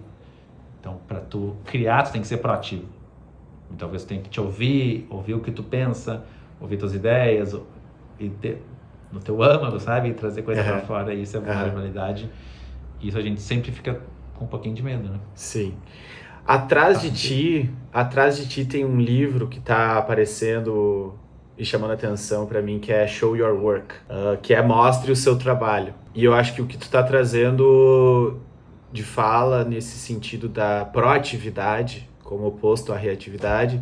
Então, para tu criar, tu tem que ser proativo. Então, você tem que te ouvir o que tu pensa, ouvir tuas ideias, e ter no teu âmago, sabe? E trazer coisa para fora. Isso é vulnerabilidade. Isso a gente sempre fica com um pouquinho de medo, né? Sim. Atrás de ti tem um livro que tá aparecendo e chamando a atenção para mim, que é Show Your Work, que é Mostre o Seu Trabalho. E eu acho que o que tu tá trazendo de fala nesse sentido da proatividade, como oposto à reatividade,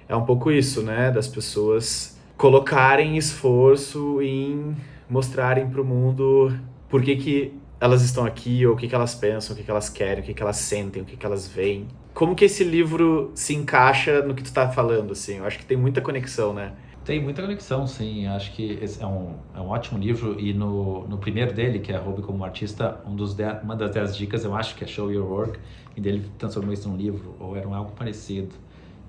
é um pouco isso, né? Das pessoas colocarem esforço em mostrarem para o mundo por que elas estão aqui, ou o que elas pensam, o que elas querem, o que elas sentem, o que elas veem. Como que esse livro se encaixa no que tu tá falando, assim? Eu acho que tem muita conexão, né? Tem muita conexão, sim. Acho que esse é um ótimo livro, e no primeiro dele, que é Hobby como Artista, uma das 10 dicas, eu acho que é Show Your Work, e dele transformou isso num livro, ou era algo parecido.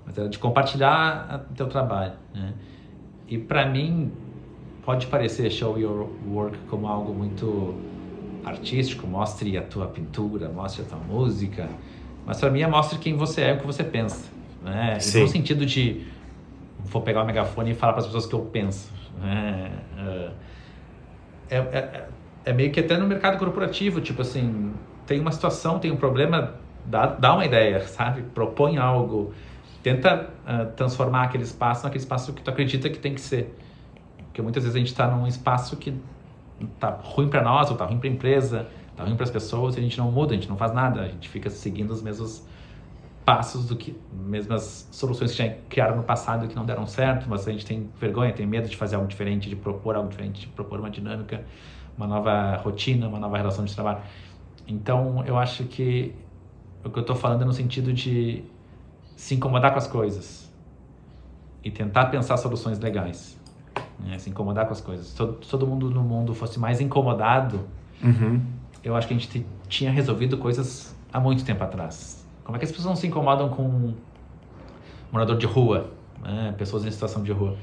Mas era de compartilhar o teu trabalho, né? E para mim, pode parecer Show Your Work como algo muito artístico, mostre a tua pintura, mostre a tua música, mas para mim é mostre quem você é e o que você pensa, né? E no sentido de vou pegar o megafone e falar para as pessoas o que eu penso, né? É meio que até no mercado corporativo, tipo assim, tem uma situação, tem um problema, dá uma ideia, sabe? Propõe algo, tenta transformar aquele espaço naquele espaço que tu acredita que tem que ser. Porque muitas vezes a gente está num espaço que tá ruim para nós, ou tá ruim para a empresa, tá ruim para as pessoas, e a gente não muda, a gente não faz nada, a gente fica seguindo os mesmos passos mesmas soluções que já criaram no passado e que não deram certo, mas a gente tem vergonha, tem medo de fazer algo diferente, de propor algo diferente, de propor uma dinâmica, uma nova rotina, uma nova relação de trabalho. Então, eu acho que o que eu estou falando é no sentido de se incomodar com as coisas e tentar pensar soluções legais, né? Se incomodar com as coisas. Se todo mundo no mundo fosse mais incomodado, eu acho que a gente tinha resolvido coisas há muito tempo atrás. Como é que as pessoas não se incomodam com um morador de rua, né? Pessoas em situação de rua?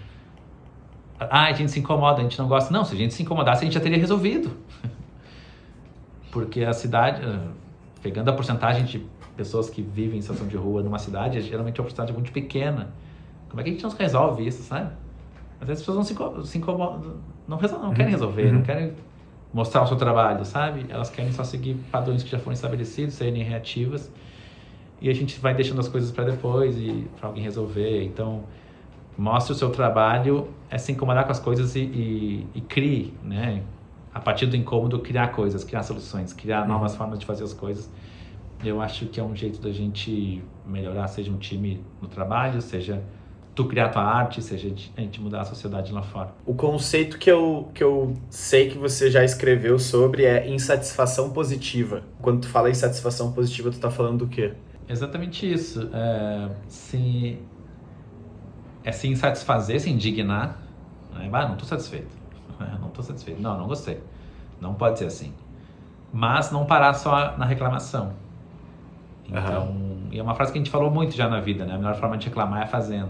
A gente se incomoda, a gente não gosta. Não, se a gente se incomodasse, a gente já teria resolvido. Porque a cidade, pegando a porcentagem de pessoas que vivem em situação de rua numa cidade, geralmente é uma porcentagem muito pequena. Como é que a gente não resolve isso, sabe? Às vezes as pessoas não se incomodam, não querem resolver, não querem mostrar o seu trabalho, sabe? Elas querem só seguir padrões que já foram estabelecidos, serem reativas. E a gente vai deixando as coisas para depois e para alguém resolver. Então, mostre o seu trabalho, é se incomodar com as coisas e crie, né? A partir do incômodo, criar coisas, criar soluções, criar novas formas de fazer as coisas. Eu acho que é um jeito da gente melhorar, seja um time no trabalho, seja tu criar tua arte, seja a gente mudar a sociedade lá fora. O conceito que eu sei que você já escreveu sobre é insatisfação positiva. Quando tu fala insatisfação positiva, tu tá falando do quê? Exatamente isso. Se insatisfazer, se indignar, né? Não estou satisfeito. Eu não estou satisfeito. Não gostei. Não pode ser assim. Mas não parar só na reclamação. Então, e é uma frase que a gente falou muito já na vida, né? A melhor forma de reclamar é fazendo.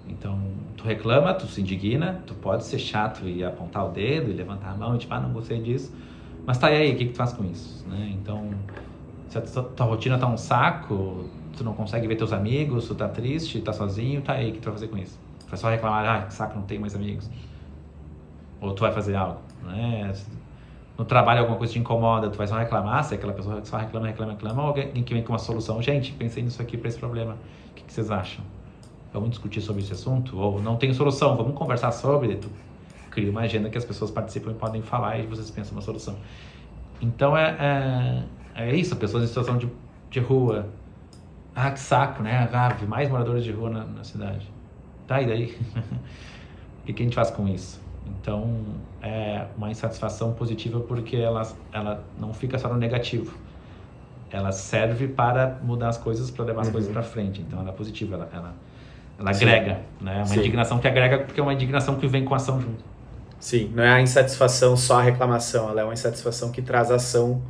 Então, tu reclama, tu se indigna, tu pode ser chato e apontar o dedo e levantar a mão e tipo, não gostei disso. Mas tá, e aí, o que tu faz com isso? Né? Então, se a tua rotina tá um saco, tu não consegue ver teus amigos, tu tá triste, tá sozinho, tá aí, o que tu vai fazer com isso? Tu vai só reclamar, que saco, não tenho mais amigos. Ou tu vai fazer algo, né? No trabalho alguma coisa te incomoda, tu vai só reclamar, se é aquela pessoa que só reclama, ou alguém que vem com uma solução. Gente, pensei nisso aqui para esse problema, o que vocês acham? Vamos discutir sobre esse assunto? Ou não tem solução, vamos conversar sobre? Tu cria uma agenda que as pessoas participam e podem falar e vocês pensam uma solução. Então é isso, pessoas em situação de rua. Que saco, né? Vi mais moradores de rua na cidade. Tá, e daí? O que a gente faz com isso? Então, é uma insatisfação positiva porque ela não fica só no negativo. Ela serve para mudar as coisas, para levar as coisas para frente. Então, ela é positiva, ela agrega, né? Uma indignação que agrega porque é uma indignação que vem com ação junto. Sim, não é a insatisfação só a reclamação, ela é uma insatisfação que traz ação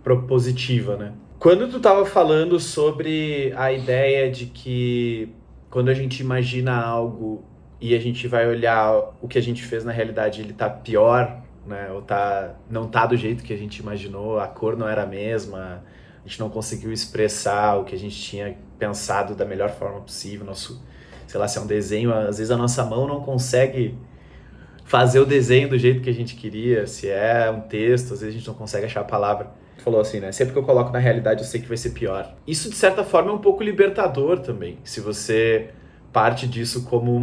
propositiva, né? Quando tu estava falando sobre a ideia de que quando a gente imagina algo e a gente vai olhar o que a gente fez na realidade, ele tá pior, né? Ou não tá do jeito que a gente imaginou, a cor não era a mesma, a gente não conseguiu expressar o que a gente tinha pensado da melhor forma possível. Nosso, sei lá, se é um desenho, às vezes a nossa mão não consegue fazer o desenho do jeito que a gente queria, se é um texto, às vezes a gente não consegue achar a palavra. Tu falou assim, né? Sempre que eu coloco na realidade eu sei que vai ser pior. Isso, de certa forma, é um pouco libertador também, se você parte disso como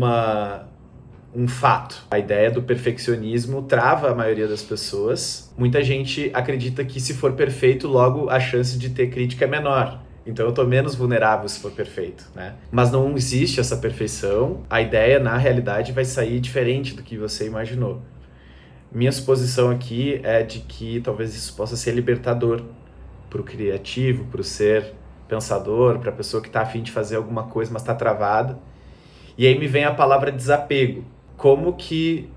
um fato. A ideia do perfeccionismo trava a maioria das pessoas. Muita gente acredita que se for perfeito, logo a chance de ter crítica é menor. Então eu tô menos vulnerável se for perfeito, né? Mas não existe essa perfeição. A ideia, na realidade, vai sair diferente do que você imaginou. Minha suposição aqui é de que talvez isso possa ser libertador pro criativo, pro ser pensador, pra pessoa que tá a fim de fazer alguma coisa, mas tá travada. E aí me vem a palavra desapego. Como que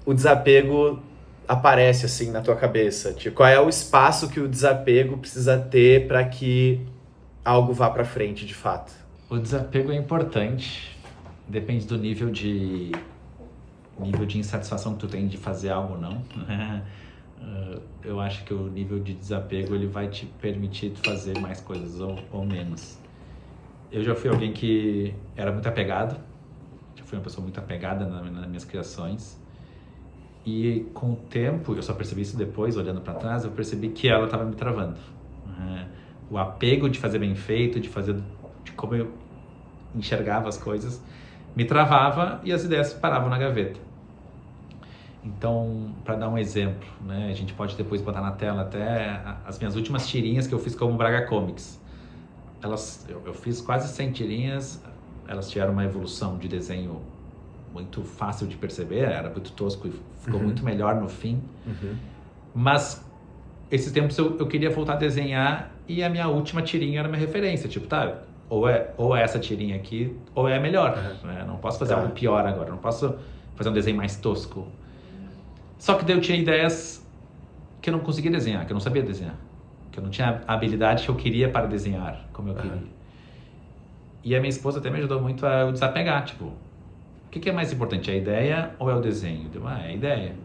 o desapego aparece assim na tua cabeça? Tipo, qual é o espaço que o desapego precisa ter para que algo vá para frente de fato? O desapego é importante. Depende do nível de insatisfação que tu tem de fazer algo ou não. Eu acho que o nível de desapego ele vai te permitir fazer mais coisas ou menos. Eu já fui alguém que era muito apegado. Já fui uma pessoa muito apegada nas minhas criações. E com o tempo, eu só percebi isso depois, olhando para trás, eu percebi que ela estava me travando. O apego de fazer bem feito, de como eu enxergava as coisas, me travava e as ideias paravam na gaveta. Então, para dar um exemplo, né, a gente pode depois botar na tela até as minhas últimas tirinhas que eu fiz como Braga Comics. Eu fiz quase 100 tirinhas, elas tiveram uma evolução de desenho muito fácil de perceber, era muito tosco e ficou muito melhor no fim. Mas esses tempos eu queria voltar a desenhar e a minha última tirinha era minha referência, tipo, tá, ou é essa tirinha aqui, ou é melhor, né? Não posso fazer algo pior agora, não posso fazer um desenho mais tosco. Só que daí eu tinha ideias que eu não conseguia desenhar, que eu não sabia desenhar, que eu não tinha a habilidade que eu queria para desenhar como eu queria. E a minha esposa até me ajudou muito a desapegar, tipo, o que é mais importante, a ideia ou é o desenho? É a ideia.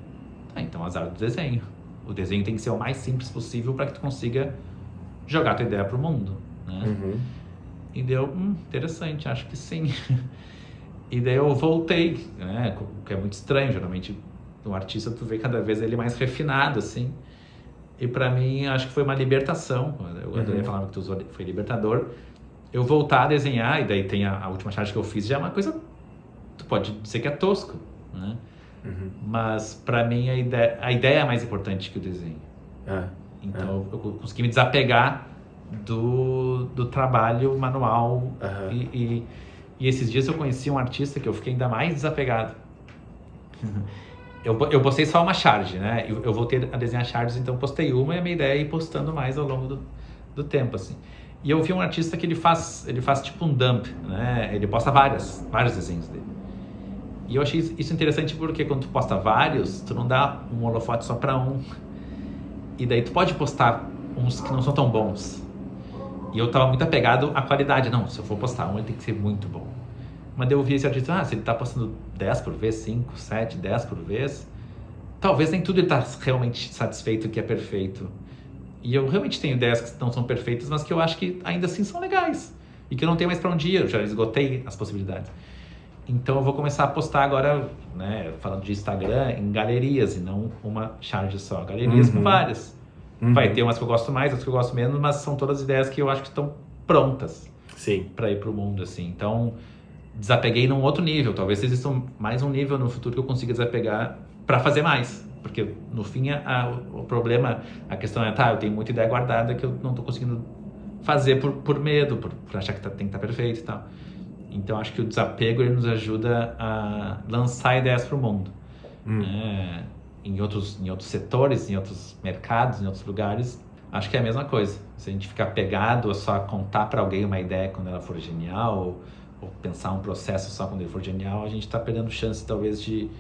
Tá, então azar do desenho. O desenho tem que ser o mais simples possível para que tu consiga jogar a tua ideia pro mundo, né? E deu, interessante, acho que sim. E daí eu voltei, né? O que é muito estranho, geralmente no artista tu vê cada vez ele mais refinado, assim. E para mim, acho que foi uma libertação. O André falava que tu usou, foi libertador. Eu voltar a desenhar, e daí tem a última charge que eu fiz, já é uma coisa, tu pode dizer que é tosco, né? Mas para mim a ideia é mais importante que o desenho. Então eu consegui me desapegar do trabalho manual. E esses dias eu conheci um artista que eu fiquei ainda mais desapegado. Eu postei só uma charge, né? Eu voltei a desenhar charges, então postei uma e a minha ideia é ir postando mais ao longo do tempo, assim. E eu vi um artista que ele faz tipo um dump, né? Ele posta vários desenhos dele. E eu achei isso interessante porque quando tu posta vários, tu não dá um holofote só pra um. E daí tu pode postar uns que não são tão bons. E eu tava muito apegado à qualidade. Não, se eu for postar um, ele tem que ser muito bom. Mas daí eu vi esse artista, se ele tá postando 10 por vez, 5, 7, 10 por vez, talvez nem tudo ele tá realmente satisfeito que é perfeito. E eu realmente tenho ideias que não são perfeitas, mas que eu acho que ainda assim são legais. E que eu não tenho mais pra onde ir, eu já esgotei as possibilidades. Então eu vou começar a postar agora, né, falando de Instagram, em galerias e não uma charge só. Galerias com várias. Vai ter umas que eu gosto mais, outras que eu gosto menos, mas são todas ideias que eu acho que estão prontas para ir pro mundo, assim. Então, desapeguei num outro nível. Talvez exista mais um nível no futuro que eu consiga desapegar para fazer mais. Porque, no fim, o problema, a questão é, eu tenho muita ideia guardada que eu não tô conseguindo fazer por medo, por achar que tem que estar perfeito e tal. Então, acho que o desapego ele nos ajuda a lançar ideias pro mundo. Em outros setores, em outros mercados, em outros lugares, acho que é a mesma coisa. Se a gente ficar pegado a só contar para alguém uma ideia quando ela for genial, ou pensar um processo só quando ele for genial, a gente está perdendo chance, talvez, de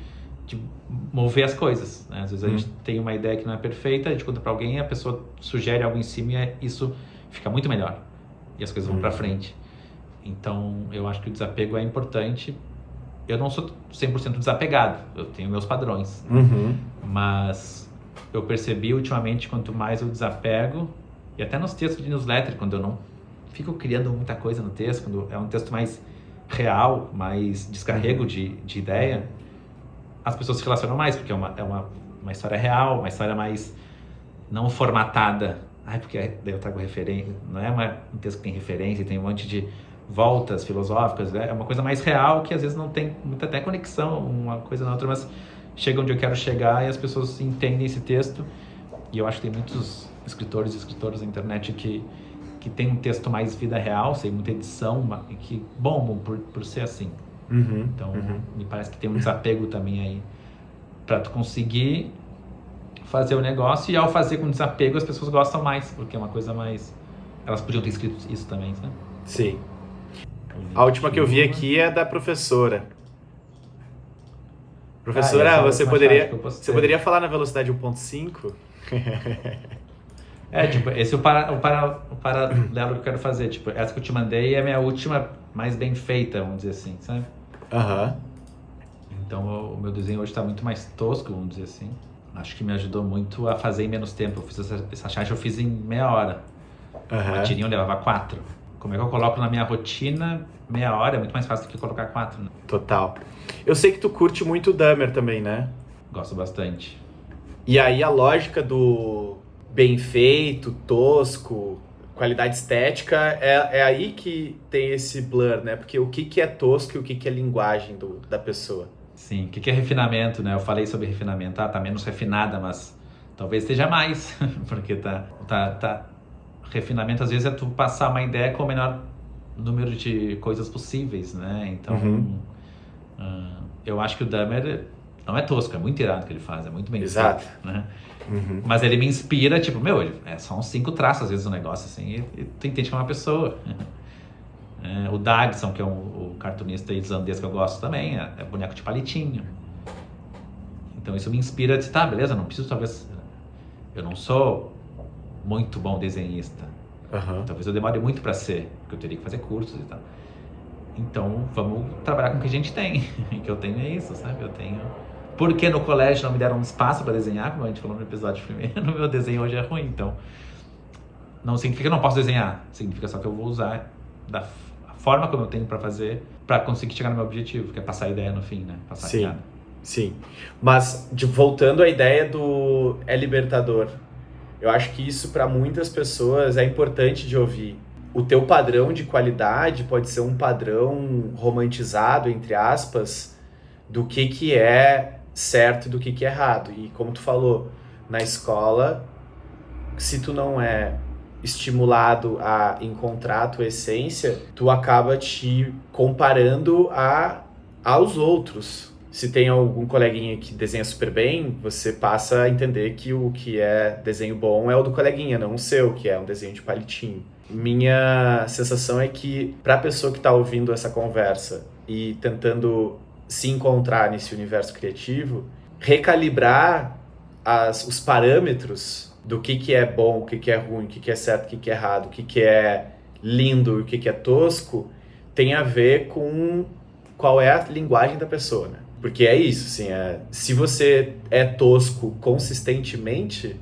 mover as coisas, né? Às vezes a gente tem uma ideia que não é perfeita, a gente conta para alguém, a pessoa sugere algo em cima e isso fica muito melhor. E as coisas vão para frente. Então, eu acho que o desapego é importante. Eu não sou 100% desapegado, eu tenho meus padrões. Mas eu percebi ultimamente, quanto mais eu desapego, e até nos textos de newsletter, quando eu não fico criando muita coisa no texto, quando é um texto mais real, mais descarrego de ideia, as pessoas se relacionam mais, porque é uma história real, uma história mais não formatada. Porque daí eu trago referência, não é um texto que tem referência, tem um monte de voltas filosóficas, né? É uma coisa mais real que às vezes não tem muita até conexão uma coisa na outra, mas chega onde eu quero chegar e as pessoas entendem esse texto. E eu acho que tem muitos escritores e escritoras na internet que tem um texto mais vida real, sem muita edição, e que bom por ser assim. Então me parece que tem um desapego também aí para tu conseguir fazer o negócio, e ao fazer com desapego as pessoas gostam mais, porque é uma coisa mais... Elas podiam ter escrito isso também, sabe? Sim. A última que eu vi aqui é da professora. Professora, você poderia falar na velocidade 1.5? Esse é o paralelo que eu quero fazer. Tipo, essa que eu te mandei é a minha última mais bem feita, vamos dizer assim, sabe? Então, o meu desenho hoje está muito mais tosco, vamos dizer assim. Acho que me ajudou muito a fazer em menos tempo. Eu fiz essa charge, eu fiz em meia hora. Uma tirinha eu levava 4. Como é que eu coloco na minha rotina? Meia hora é muito mais fácil do que colocar 4, né? Total. Eu sei que tu curte muito o Dahmer também, né? Gosto bastante. E aí a lógica do bem feito, tosco, qualidade estética, é aí que tem esse blur, né? Porque o que é tosco e o que é linguagem da pessoa. Sim, o que é refinamento, né? Eu falei sobre refinamento. Tá menos refinada, mas talvez esteja mais. Porque tá... Refinamento, às vezes, é tu passar uma ideia com o menor número de coisas possíveis, né? Então, eu acho que o Dahmer não é tosco, é muito irado o que ele faz, é muito bem feito, né? Mas ele me inspira, tipo, é só uns 5 traços, às vezes, o negócio, assim, e tu entende que é uma pessoa. O Dagson, que é o cartunista islandês que eu gosto também, é boneco de palitinho. Então, isso me inspira a dizer, tá, beleza, não preciso, talvez... Eu não sou muito bom desenhista. Talvez eu demore muito para ser, porque eu teria que fazer cursos e tal. Então, vamos trabalhar com o que a gente tem. O que eu tenho é isso, sabe? Porque no colégio não me deram um espaço para desenhar, como a gente falou no episódio primeiro, o meu desenho hoje é ruim. Então, não significa que eu não posso desenhar. Significa só que eu vou usar a forma como eu tenho para fazer, para conseguir chegar no meu objetivo, que é passar a ideia no fim, né? Passar a piada. Sim. Mas, voltando à ideia do é libertador, eu acho que isso para muitas pessoas é importante de ouvir. O teu padrão de qualidade pode ser um padrão romantizado, entre aspas, do que é certo e do que é errado. E como tu falou, na escola, se tu não é estimulado a encontrar a tua essência, tu acaba te comparando aos outros. Se tem algum coleguinha que desenha super bem, você passa a entender que o que é desenho bom é o do coleguinha, não o seu, que é um desenho de palitinho. Minha sensação é que, para a pessoa que está ouvindo essa conversa e tentando se encontrar nesse universo criativo, recalibrar os parâmetros do que é bom, o que é ruim, o que é certo, o que é errado, o que é lindo e o que é tosco, tem a ver com qual é a linguagem da pessoa, né? Porque é isso, assim, se você é tosco consistentemente,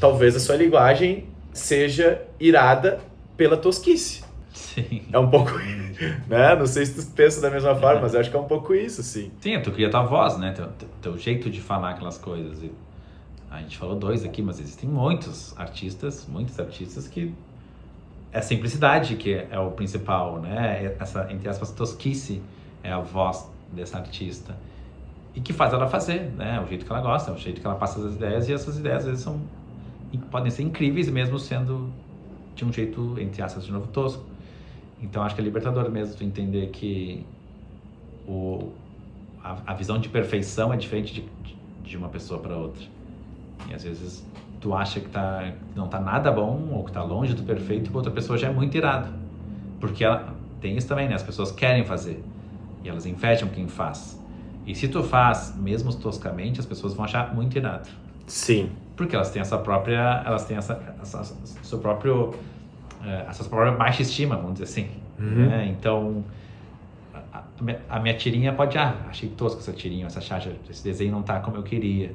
talvez a sua linguagem seja irada pela tosquice. Sim. É um pouco, né? Não sei se tu pensa da mesma forma, mas eu acho que é um pouco isso, sim. Sim, tu cria tua voz, né? Teu jeito de falar aquelas coisas. E a gente falou 2 aqui, mas existem muitos artistas que é a simplicidade que é o principal, né? Essa, entre aspas, tosquice é a voz dessa artista. E que faz ela fazer, né? O jeito que ela gosta, o jeito que ela passa as ideias, e essas ideias às vezes podem ser incríveis mesmo sendo de um jeito, entre aspas, de novo, tosco. Então acho que é libertador mesmo tu entender que a visão de perfeição é diferente de uma pessoa para outra. E às vezes tu acha que não tá nada bom ou que tá longe do perfeito e pra outra pessoa já é muito irado. Porque tem isso também, né? As pessoas querem fazer e elas invejam quem faz. E se tu faz, mesmo toscamente, as pessoas vão achar muito irado. Sim. Porque elas têm essa própria baixa estima, vamos dizer assim. Né? Então, a minha tirinha pode... achei tosco essa tirinha, essa charge, esse desenho não tá como eu queria.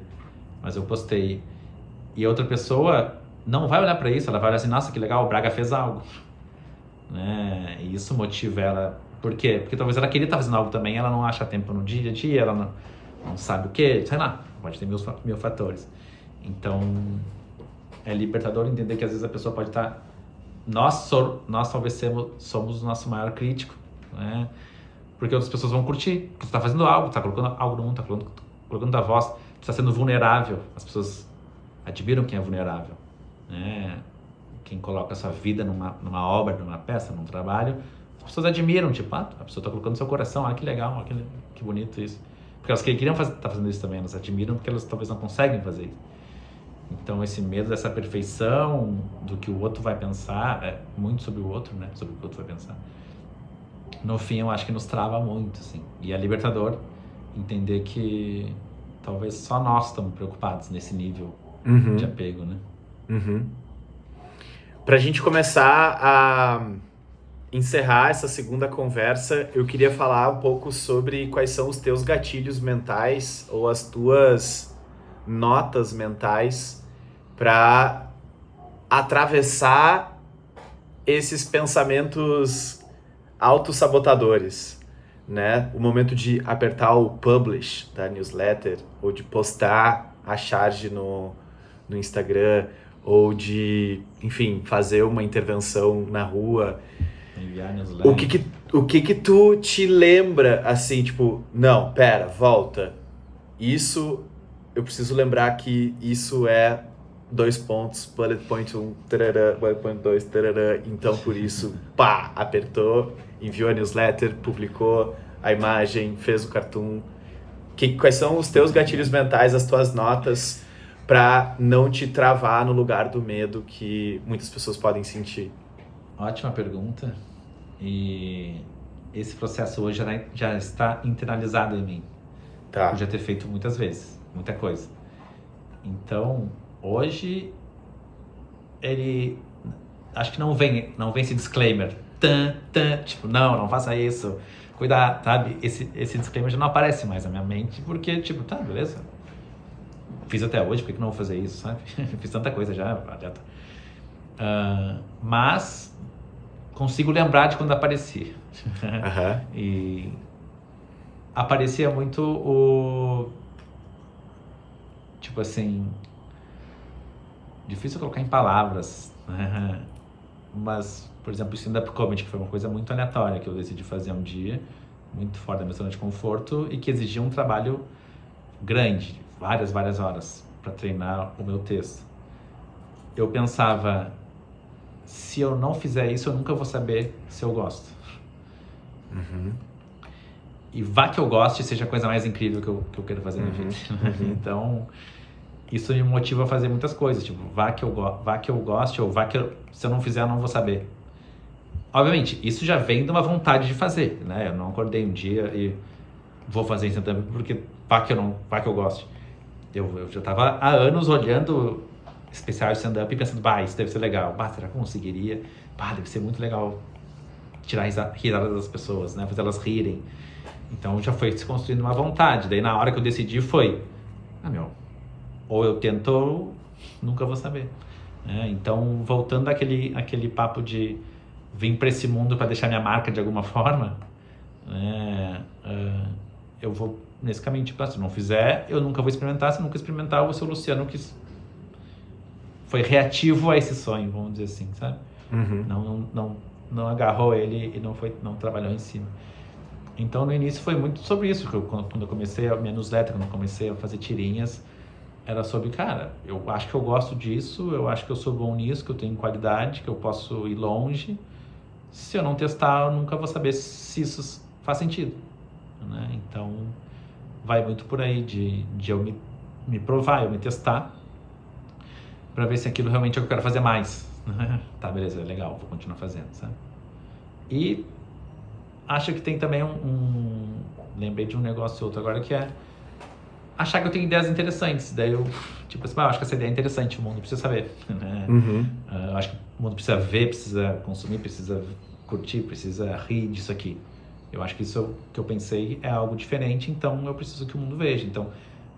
Mas eu postei. E a outra pessoa não vai olhar para isso, ela vai olhar assim, nossa, que legal, o Braga fez algo. Né? E isso motiva ela. Por quê? Porque talvez ela queria estar fazendo algo também, ela não acha tempo no dia a dia, ela não sabe o quê, sei lá, pode ter mil fatores. Então, é libertador entender que às vezes a pessoa pode estar... Nós talvez somos o nosso maior crítico, né? Porque outras pessoas vão curtir, porque tu tá fazendo algo, tá colocando algo no mundo, tá colocando tua voz, tu tá sendo vulnerável, as pessoas admiram quem é vulnerável, né? Quem coloca a sua vida numa obra, numa peça, num trabalho, as pessoas admiram, tipo, a pessoa tá colocando seu coração, que legal, que bonito isso. Porque elas queriam tá fazendo isso também, elas admiram porque elas talvez não conseguem fazer isso. Então esse medo dessa perfeição, do que o outro vai pensar, é muito sobre o outro, né? Sobre o que o outro vai pensar. No fim, eu acho que nos trava muito, assim. E é libertador entender que talvez só nós estamos preocupados nesse nível de apego, né? Pra gente começar a encerrar essa segunda conversa, eu queria falar um pouco sobre quais são os teus gatilhos mentais ou as tuas notas mentais para atravessar esses pensamentos autossabotadores, né? O momento de apertar o publish da newsletter ou de postar a charge no Instagram ou de, enfim, fazer uma intervenção na rua. Enviar newsletter. O que tu te lembra, assim, tipo, não, pera, volta. Isso, eu preciso lembrar que isso é 2 pontos, bullet point 1, tarará, bullet point 2, tarará. Então, por isso, pá, apertou, enviou a newsletter, publicou a imagem, fez o cartoon. Quais são os teus gatilhos mentais, as tuas notas, para não te travar no lugar do medo que muitas pessoas podem sentir? Ótima pergunta. E esse processo hoje já está internalizado em mim. Tá. Por já ter feito muitas vezes, muita coisa. Então, hoje, acho que não vem esse disclaimer. Tipo, não faça isso. Cuidado, sabe? Esse disclaimer já não aparece mais na minha mente, porque, tipo, tá, beleza. Fiz até hoje, por que não vou fazer isso, sabe? Fiz tanta coisa já tá. Mas consigo lembrar de quando aparecia. E aparecia muito tipo assim, difícil colocar em palavras, né? Mas, por exemplo, o stand-up comedy, que foi uma coisa muito aleatória que eu decidi fazer um dia, muito fora da minha zona de conforto e que exigia um trabalho grande, várias horas para treinar o meu texto. Eu pensava, se eu não fizer isso, eu nunca vou saber se eu gosto. E vá que eu goste, seja a coisa mais incrível que eu quero fazer na vida. Então, isso me motiva a fazer muitas coisas. Tipo, vá que eu goste, ou se eu não fizer, eu não vou saber. Obviamente, isso já vem de uma vontade de fazer, né? Eu não acordei um dia e vou fazer stand-up porque vai que eu goste. Eu já tava há anos olhando especiais de stand-up e pensando, isso deve ser legal. Será que eu conseguiria? Deve ser muito legal tirar a risada das pessoas, né? Fazer elas rirem. Então já foi se construindo uma vontade. Daí na hora que eu decidi foi, ou eu tento ou nunca vou saber. Então, voltando àquele papo de vir para esse mundo para deixar minha marca de alguma forma, eu vou nesse caminho, tipo, se não fizer, eu nunca vou experimentar. Se nunca experimentar, eu vou ser o Luciano que foi reativo a esse sonho, vamos dizer assim, sabe? Uhum. Não agarrou ele e não trabalhou em cima. Então, no início foi muito sobre isso, quando eu comecei a minha newsletter, quando eu comecei a fazer tirinhas, era sobre, eu acho que eu gosto disso, eu acho que eu sou bom nisso, que eu tenho qualidade, que eu posso ir longe. Se eu não testar, eu nunca vou saber se isso faz sentido, né? Então, vai muito por aí de eu me provar, eu me testar, para ver se aquilo realmente é o que eu quero fazer mais. Tá, beleza, é legal, vou continuar fazendo, sabe? E acho que tem também lembrei de um negócio outro agora, que é achar que eu tenho ideias interessantes. Daí eu, tipo assim, acho que essa ideia é interessante, o mundo precisa saber, né? Uhum. Eu acho que o mundo precisa ver, precisa consumir, precisa curtir, precisa rir disso aqui. Eu acho que isso que eu pensei é algo diferente, então eu preciso que o mundo veja. Então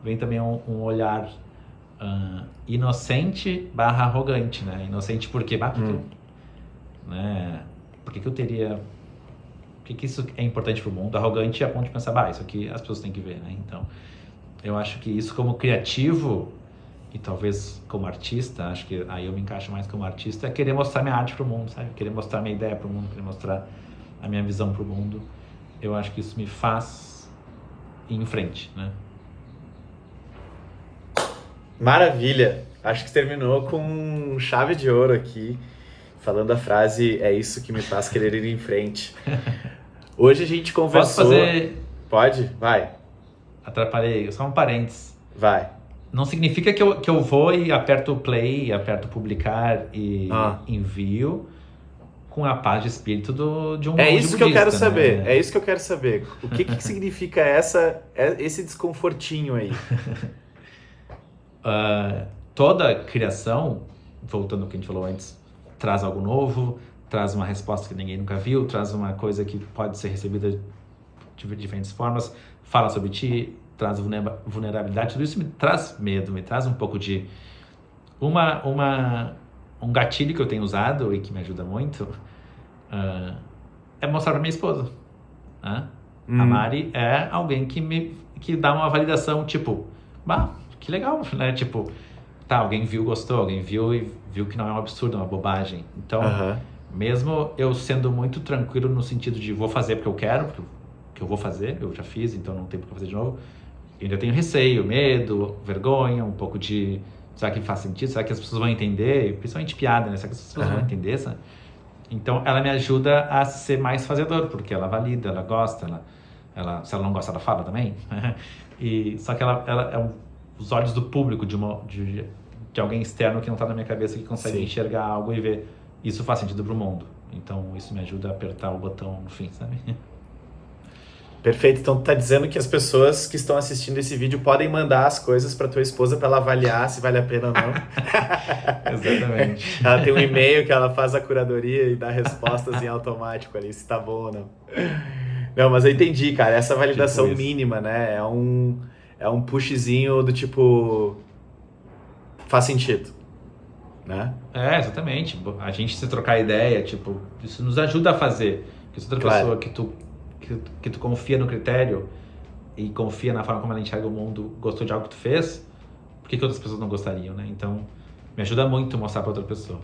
vem também um olhar inocente / arrogante, né? Inocente por quê? Né? Por que eu teria... Por que isso é importante para o mundo? Arrogante é a ponto de pensar, isso aqui as pessoas têm que ver, né? Então, eu acho que isso como criativo e talvez como artista, acho que aí eu me encaixo mais como artista, é querer mostrar minha arte para o mundo, sabe? Querer mostrar minha ideia para o mundo, querer mostrar a minha visão para o mundo. Eu acho que isso me faz ir em frente, né? Maravilha! Acho que terminou com chave de ouro aqui, falando a frase, é isso que me faz querer ir em frente. Hoje a gente conversou... Posso fazer... Pode? Vai. Atrapalhei, só um parênteses. Vai. Não significa que eu vou e aperto o play, aperto publicar e envio com a paz de espírito de um monge budista. É isso que eu quero saber, né? É isso que eu quero saber. O que significa esse desconfortinho aí? Toda criação, voltando ao que a gente falou antes, traz algo novo, traz uma resposta que ninguém nunca viu, traz uma coisa que pode ser recebida de diferentes formas, fala sobre ti, traz vulnerabilidade. Tudo isso me traz medo, me traz um pouco de... Um gatilho que eu tenho usado e que me ajuda muito é mostrar pra minha esposa. A Mari é alguém que dá uma validação, tipo, que legal, né? Tipo, alguém viu, gostou, alguém viu e viu que não é um absurdo, é uma bobagem. Então, mesmo eu sendo muito tranquilo no sentido de vou fazer porque eu quero, porque eu vou fazer, eu já fiz, então não tem por que fazer de novo, eu ainda tenho receio, medo, vergonha, um pouco de... Será que faz sentido? Será que as pessoas vão entender? Principalmente piada, né? Será que as pessoas vão entender? Sabe? Então, ela me ajuda a ser mais fazedor, porque ela valida, ela gosta, se ela não gosta, ela fala também. Só que ela é os olhos do público, de alguém externo que não está na minha cabeça, que consegue enxergar algo e ver isso faz sentido pro mundo. Então, isso me ajuda a apertar o botão no fim, sabe? Perfeito, então tu tá dizendo que as pessoas que estão assistindo esse vídeo podem mandar as coisas para tua esposa para ela avaliar se vale a pena ou não. Exatamente. Ela tem um e-mail que ela faz a curadoria e dá respostas em automático ali, se tá bom ou não. Não, mas eu entendi, cara, essa validação mínima, né, é um pushzinho do tipo, faz sentido, né? Exatamente, a gente se trocar ideia, tipo, isso nos ajuda a fazer, que se outra pessoa que tu confia no critério e confia na forma como ela enxerga o mundo, gostou de algo que tu fez, por que outras pessoas não gostariam, né? Então, me ajuda muito mostrar para outra pessoa.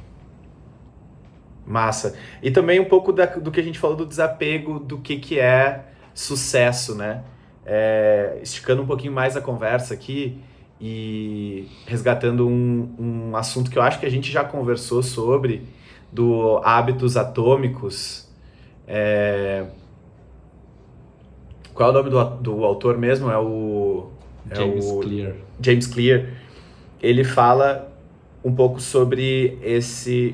Massa. E também um pouco do que a gente falou do desapego do que é sucesso, né? Esticando um pouquinho mais a conversa aqui e resgatando um assunto que eu acho que a gente já conversou sobre, do Hábitos Atômicos. Qual é o nome do autor mesmo? James Clear. Ele fala um pouco sobre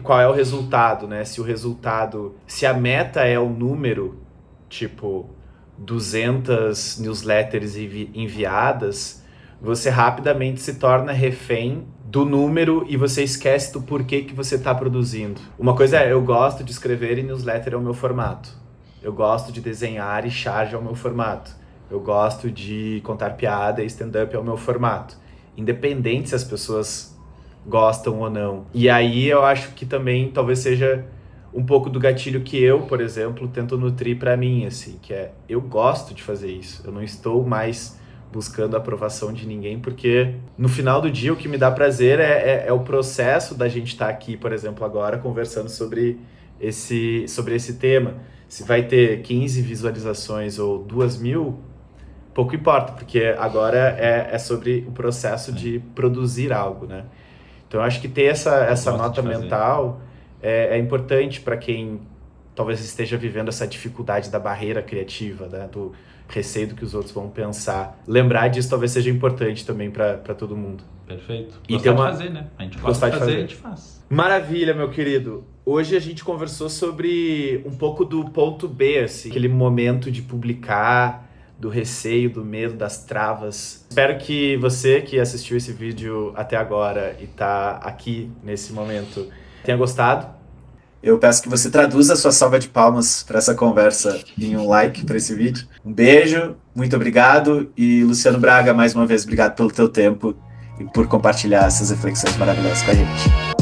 qual é o resultado, né? Se a meta é o número, tipo, 200 newsletters enviadas, você rapidamente se torna refém do número e você esquece do porquê que você está produzindo. Uma coisa é, eu gosto de escrever e newsletter é o meu formato. Eu gosto de desenhar e charge é o meu formato. Eu gosto de contar piada e stand-up é o meu formato. Independente se as pessoas gostam ou não. E aí eu acho que também talvez seja um pouco do gatilho que eu, por exemplo, tento nutrir para mim, assim, que é, eu gosto de fazer isso. Eu não estou mais buscando a aprovação de ninguém, porque no final do dia o que me dá prazer é o processo da gente estar aqui, por exemplo, agora conversando sobre esse tema. Se vai ter 15 visualizações ou 2.000, pouco importa, porque agora é sobre o processo de produzir algo, né? Então eu acho que ter essa nota mental é importante para quem talvez esteja vivendo essa dificuldade da barreira criativa, né? Do receio do que os outros vão pensar. Lembrar disso talvez seja importante também para todo mundo. Perfeito. E gostar de fazer, né? A gente gosta de fazer, a gente faz. Maravilha, meu querido. Hoje a gente conversou sobre um pouco do ponto B, assim, aquele momento de publicar, do receio, do medo, das travas. Espero que você que assistiu esse vídeo até agora e está aqui nesse momento tenha gostado. Eu peço que você traduza a sua salva de palmas para essa conversa em um like para esse vídeo. Um beijo, muito obrigado. E Luciano Braga, mais uma vez, obrigado pelo teu tempo e por compartilhar essas reflexões maravilhosas com a gente.